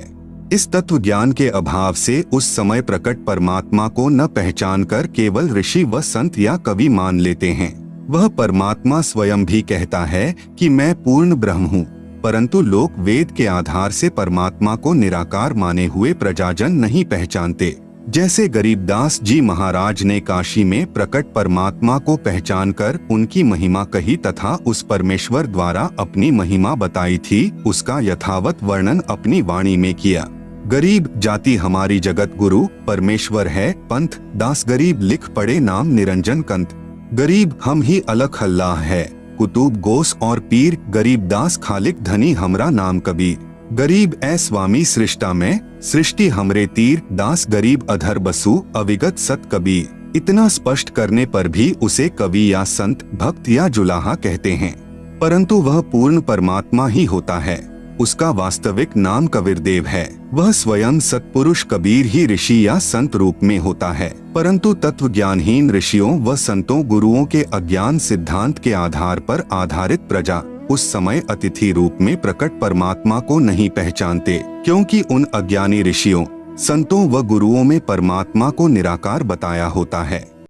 इस तत्व ज्ञान के अभाव से उस समय प्रकट परमात्मा को न पहचान कर केवल ऋषि व संत या कवि मान लेते हैं। वह परमात्मा स्वयं भी कहता है कि मैं पूर्ण ब्रह्म हूँ, परंतु लोक वेद के आधार से परमात्मा को निराकार माने हुए प्रजाजन नहीं पहचानते। जैसे गरीबदास जी महाराज ने काशी में प्रकट परमात्मा को पहचानकर उनकी महिमा कही तथा उस परमेश्वर द्वारा अपनी महिमा बताई थी, उसका यथावत वर्णन अपनी वाणी में किया। गरीब जाति हमारी जगत गुरु परमेश्वर है, पंथ दास गरीब लिख पड़े नाम निरंजन कंत। गरीब हम ही अलख अल्लाह है, कुतुब गोस और पीर, गरीब दास खालिक धनी हमरा नाम कबीर। गरीब ऐ स्वामी सृष्टा में, सृष्टि हमरे तीर, दास गरीब अधर बसु अविगत सत कबीर। इतना स्पष्ट करने पर भी उसे कवि या संत भक्त या जुलाहा कहते हैं, परंतु वह पूर्ण परमात्मा ही होता है। उसका वास्तविक नाम कबीरदेव है। वह स्वयं सत्पुरुष कबीर ही ऋषि या संत रूप में होता है, परंतु तत्व ज्ञानहीन ऋषियों व संतों गुरुओं के अज्ञान सिद्धांत के आधार पर आधारित प्रजा उस समय अतिथि रूप में प्रकट परमात्मा को नहीं पहचानते, क्योंकि उन अज्ञानी ऋषियों संतों व गुरुओं में परमात्मा को निराकार बताया होता है।